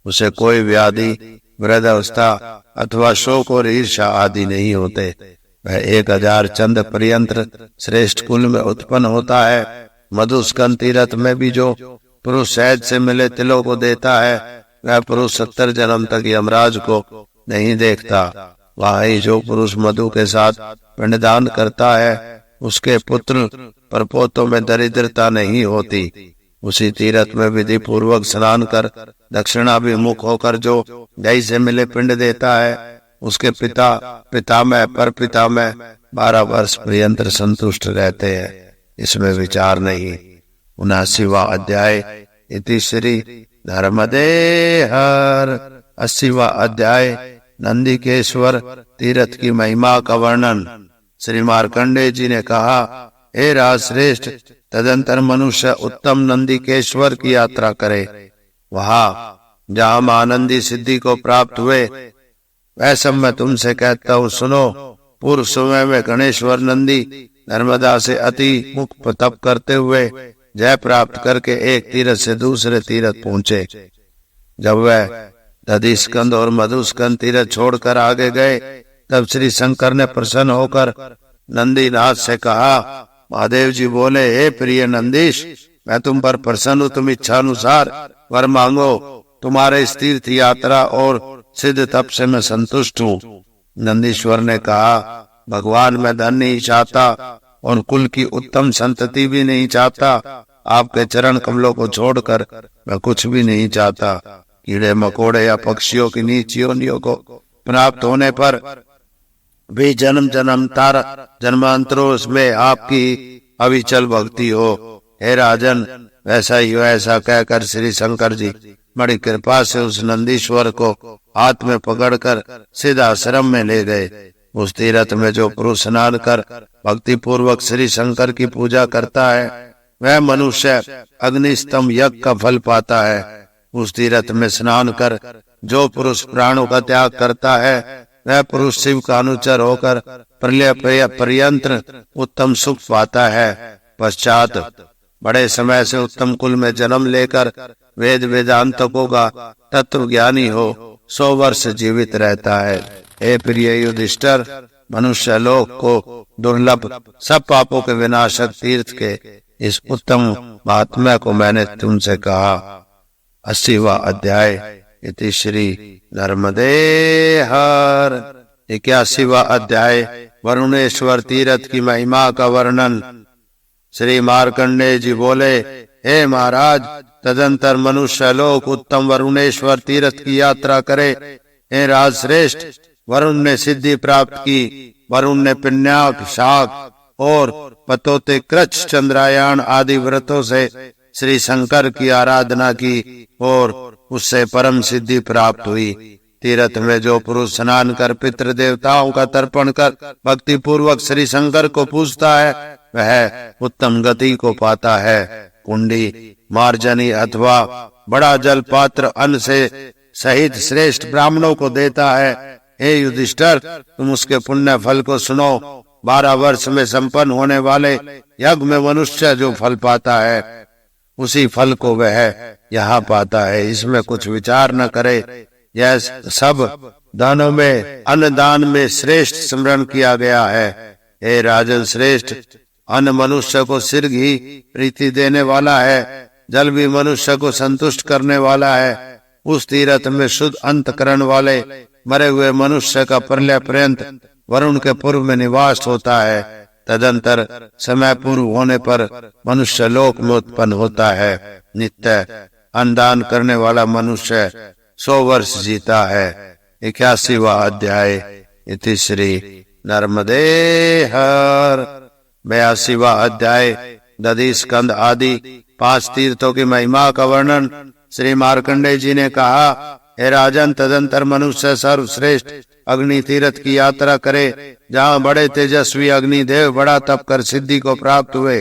उसे कोई व्याधि, वृद्धावस्था अथवा शोक और ईर्ष्या आदि नहीं होते। वह 1000 चंद पर्यंत श्रेष्ठ कुल में उत्पन्न होता है। मधुस्कंद तीर्थ में भी जो पुरुष शहद से मिले तिलों को देता है, वह पुरुष 70 जन्म तक यमराज को नहीं देखता। वहाँ ही जो पुरुष मधु के साथ पिंडदान करता है, उसके पुत्र परपोतों में दरिद्रता नहीं होती। उसी तीर्थ में विधि पूर्वक स्नान कर दक्षिणाभिमुख होकर जो दही से मिले पिंड देता है, उसके पितामह पर पितामह 12 वर्ष पर्यंत संतुष्ट रहते हैं। इसमें विचार नहीं। 79वां अध्याय इति श्री नर्मदे हर। 80वां अध्याय नंदिकेश्वर तीर्थ की महिमा का वर्णन। श्री मार्कंडेय जी ने कहा, हे राज श्रेष्ठ, तदंतर मनुष्य उत्तम नंदिकेश्वर की यात्रा करे। वहाँ जहाँ आनंदी सिद्धि को प्राप्त हुए, वह सब मैं तुमसे कहता हूँ, सुनो। पूर्व समय में गणेश्वर नंदी नर्मदा से अति मुख तप करते हुए जय प्राप्त करके एक तीर्थ से दूसरे तीर्थ पहुंचे। जब वह दधि स्कंद और मधु स्कंद तीर्थ छोड़कर आगे गए, तब श्री शंकर ने प्रसन्न होकर नंदीनाथ से कहा। महादेव जी बोले, हे प्रिय नंदीश, मैं तुम पर प्रसन्न हूँ। तुम इच्छा अनुसार वर मांगो। तुम्हारे इस तीर्थ यात्रा और सिद्ध तप से मैं संतुष्ट हूँ। नंदीश्वर ने कहा, भगवान, मैं धन नहीं चाहता और कुल की उत्तम संतति भी नहीं चाहता। आपके चरण कमलों को छोड़कर मैं कुछ भी नहीं चाहता। कीड़े मकोड़े या पक्षियों की नीच योनियों को प्राप्त होने पर भी जन्म जन्मांतरों में आपकी अविचल भक्ति हो। हे राजन, वैसा ही ऐसा कहकर श्री शंकर जी बड़ी कृपा से उस नंदीश्वर को हाथ में पकड़कर सीधा आश्रम में ले गए। उस तीर्थ में जो पुरुष स्नान कर भक्ति पूर्वक श्री शंकर की पूजा करता है, वह मनुष्य अग्निस्तंभ यज्ञ का फल पाता है। उस तीर्थ में स्नान कर जो पुरुष प्राणों का त्याग करता है, वह पुरुष शिव का अनुचर होकर प्रलय पर्यंत उत्तम सुख पाता है। पश्चात बड़े समय से उत्तम कुल में जन्म लेकर वेद वेदांतकों का तत्व ज्ञानी हो 100 वर्ष जीवित रहता है। हे प्रिय युधिष्ठिर, मनुष्य लोक को दुर्लभ सब पापों के विनाशक तीर्थ के इस उत्तम महात्म्य को मैंने तुमसे कहा। 80वां अध्याय इति श्री नर्मदे हर। 81वां अध्याय वरुणेश्वर तीर्थ की महिमा का वर्णन। श्री मार्कंडेय जी बोले, हे महाराज, तदंतर मनुष्य लोक उत्तम वरुणेश्वर तीर्थ की यात्रा करे। हे राज श्रेष्ठ, वरुण ने सिद्धि प्राप्त की। वरुण ने पिण्याक, शाक और पतोते, कृच्छ, चंद्रायण आदि व्रतों से श्री शंकर की आराधना की और उससे परम सिद्धि प्राप्त हुई। तीर्थ में जो पुरुष स्नान कर पितृ देवताओं का तर्पण कर भक्ति पूर्वक श्री शंकर को पूजता है, वह उत्तम गति को पाता है। कुंडी, मार्जनी अथवा बड़ा जल पात्र अन्न से सहित श्रेष्ठ ब्राह्मणों को देता है। हे युधिष्ठिर, तुम उसके पुण्य फल को सुनो। 12 वर्ष में संपन्न होने वाले यज्ञ में मनुष्य जो फल पाता है उसी फल को वह यहाँ पाता है, इसमें कुछ विचार न करे। यह सब दानों में अन्नदान में श्रेष्ठ स्मरण किया गया है। हे राजन श्रेष्ठ, अन्न मनुष्य को सिर घी प्रीति देने वाला है, जल भी मनुष्य को संतुष्ट करने वाला है। उस तीर्थ में शुद्ध अंतकरण वाले मरे हुए मनुष्य का प्रलय पर्यंत वरुण के पूर्व में निवास होता है। तदंतर समय पूर्व होने पर मनुष्य लोक में उत्पन्न होता है। नित्य अन्नदान करने वाला मनुष्य 100 वर्ष जीता है। 81वां अध्याय। इति श्री नर्मदे हर। 82वां अध्याय। दधि स्कंद आदि 5 तीर्थों की महिमा का वर्णन श्री मार्कंडेय जी ने कहा। हे राजन, तदंतर मनुष्य सर्वश्रेष्ठ अग्नि तीर्थ की यात्रा करे, जहाँ बड़े तेजस्वी अग्निदेव बड़ा तप कर सिद्धि को प्राप्त हुए।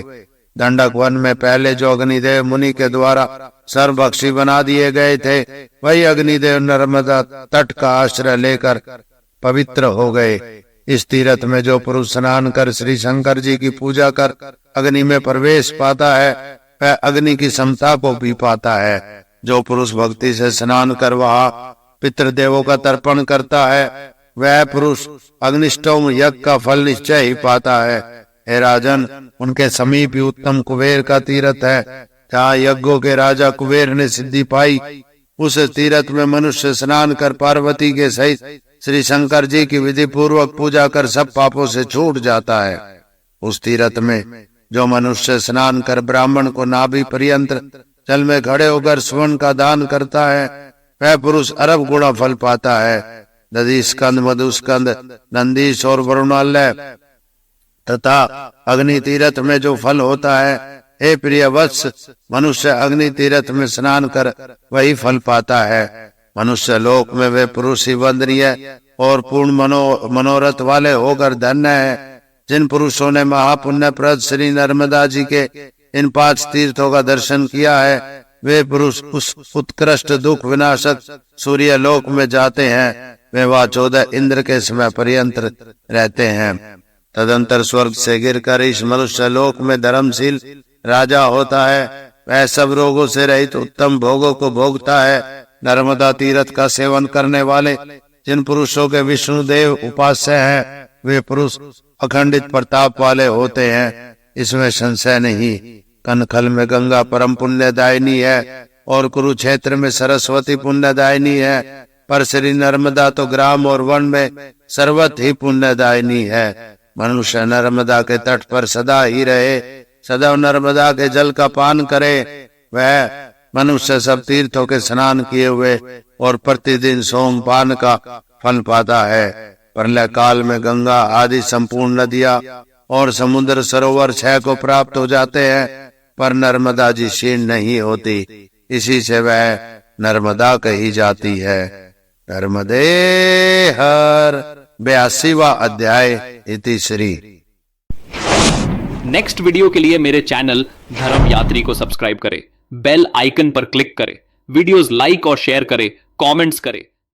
दंडक वन में पहले जो अग्निदेव मुनि के द्वारा सर्वभक्षी बना दिए गए थे, वही अग्निदेव नर्मदा तट का आश्रय लेकर पवित्र हो गए। इस तीर्थ में जो पुरुष स्नान कर श्री शंकर जी की पूजा कर अग्नि में प्रवेश पाता है, वह अग्नि की समता को भी पाता है। जो पुरुष भक्ति से स्नान कर वहाँ पितृदेवों का तर्पण करता है, वह पुरुष अग्निष्टोम यज्ञ का फल निश्चय ही पाता है। हे राजन, उनके समीप ही उत्तम कुबेर का तीर्थ है, जहाँ यज्ञों के राजा कुबेर ने सिद्धि पाई। उस तीर्थ में मनुष्य स्नान कर पार्वती के सहित श्री शंकर जी की विधि पूर्वक पूजा कर सब पापों से छूट जाता है। उस तीर्थ में जो मनुष्य स्नान कर ब्राह्मण को नाभि पर्यंत जल में खड़े होकर स्वर्ण का दान करता है, वह पुरुष अरब गुणा फल पाता है। दधि स्कंद, मधुस्कंद, नंदीश और वरुणालय तथा अग्नि तीर्थ में जो फल होता है, हे प्रिय वत्स, मनुष्य अग्नि तीर्थ में स्नान कर वही फल पाता है। मनुष्य लोक में वे पुरुष ही वंदनीय और पूर्ण मनोरथ वाले होकर धन्य है। जिन पुरुषों ने महापुण्यप्रद श्री नर्मदा जी के इन 5 तीर्थों का दर्शन किया है, वे पुरुष उस उत्कृष्ट दुख विनाशक सूर्य लोक में जाते हैं। वे वहाँ 14 इंद्र के समय पर्यंत रहते हैं। तदंतर स्वर्ग से गिरकर इस मनुष्य लोक में धर्मशील राजा होता है। वह सब रोगों से रहित उत्तम भोगों को भोगता है। नर्मदा तीर्थ का सेवन करने वाले जिन पुरुषों के विष्णुदेव उपास्य हैं, वे पुरुष अखंडित प्रताप वाले होते हैं, इसमें संशय नहीं। कनखल में गंगा परम पुण्यदायिनी है और कुरुक्षेत्र में सरस्वती पुण्यदायिनी है, पर श्री नर्मदा तो ग्राम और वन में सर्वत ही पुण्यदायिनी है। मनुष्य नर्मदा के तट पर सदा ही रहे, सदैव नर्मदा के जल का पान करे, वह मनुष्य सब तीर्थों के स्नान किए हुए और प्रतिदिन सोमपान का फल पाता है। प्रलय काल में गंगा आदि संपूर्ण नदियां और समुद्र सरोवर 6 को प्राप्त हो जाते हैं, पर नर्मदा जी क्षीण नहीं होती, इसी से वह नर्मदा कही जाती है। नर्मदे हर। 82वां अध्याय। इति श्री। नेक्स्ट वीडियो के लिए मेरे चैनल धर्म यात्री को सब्सक्राइब करें, बेल आइकन पर क्लिक करें, वीडियोस लाइक और शेयर करें, कमेंट्स करें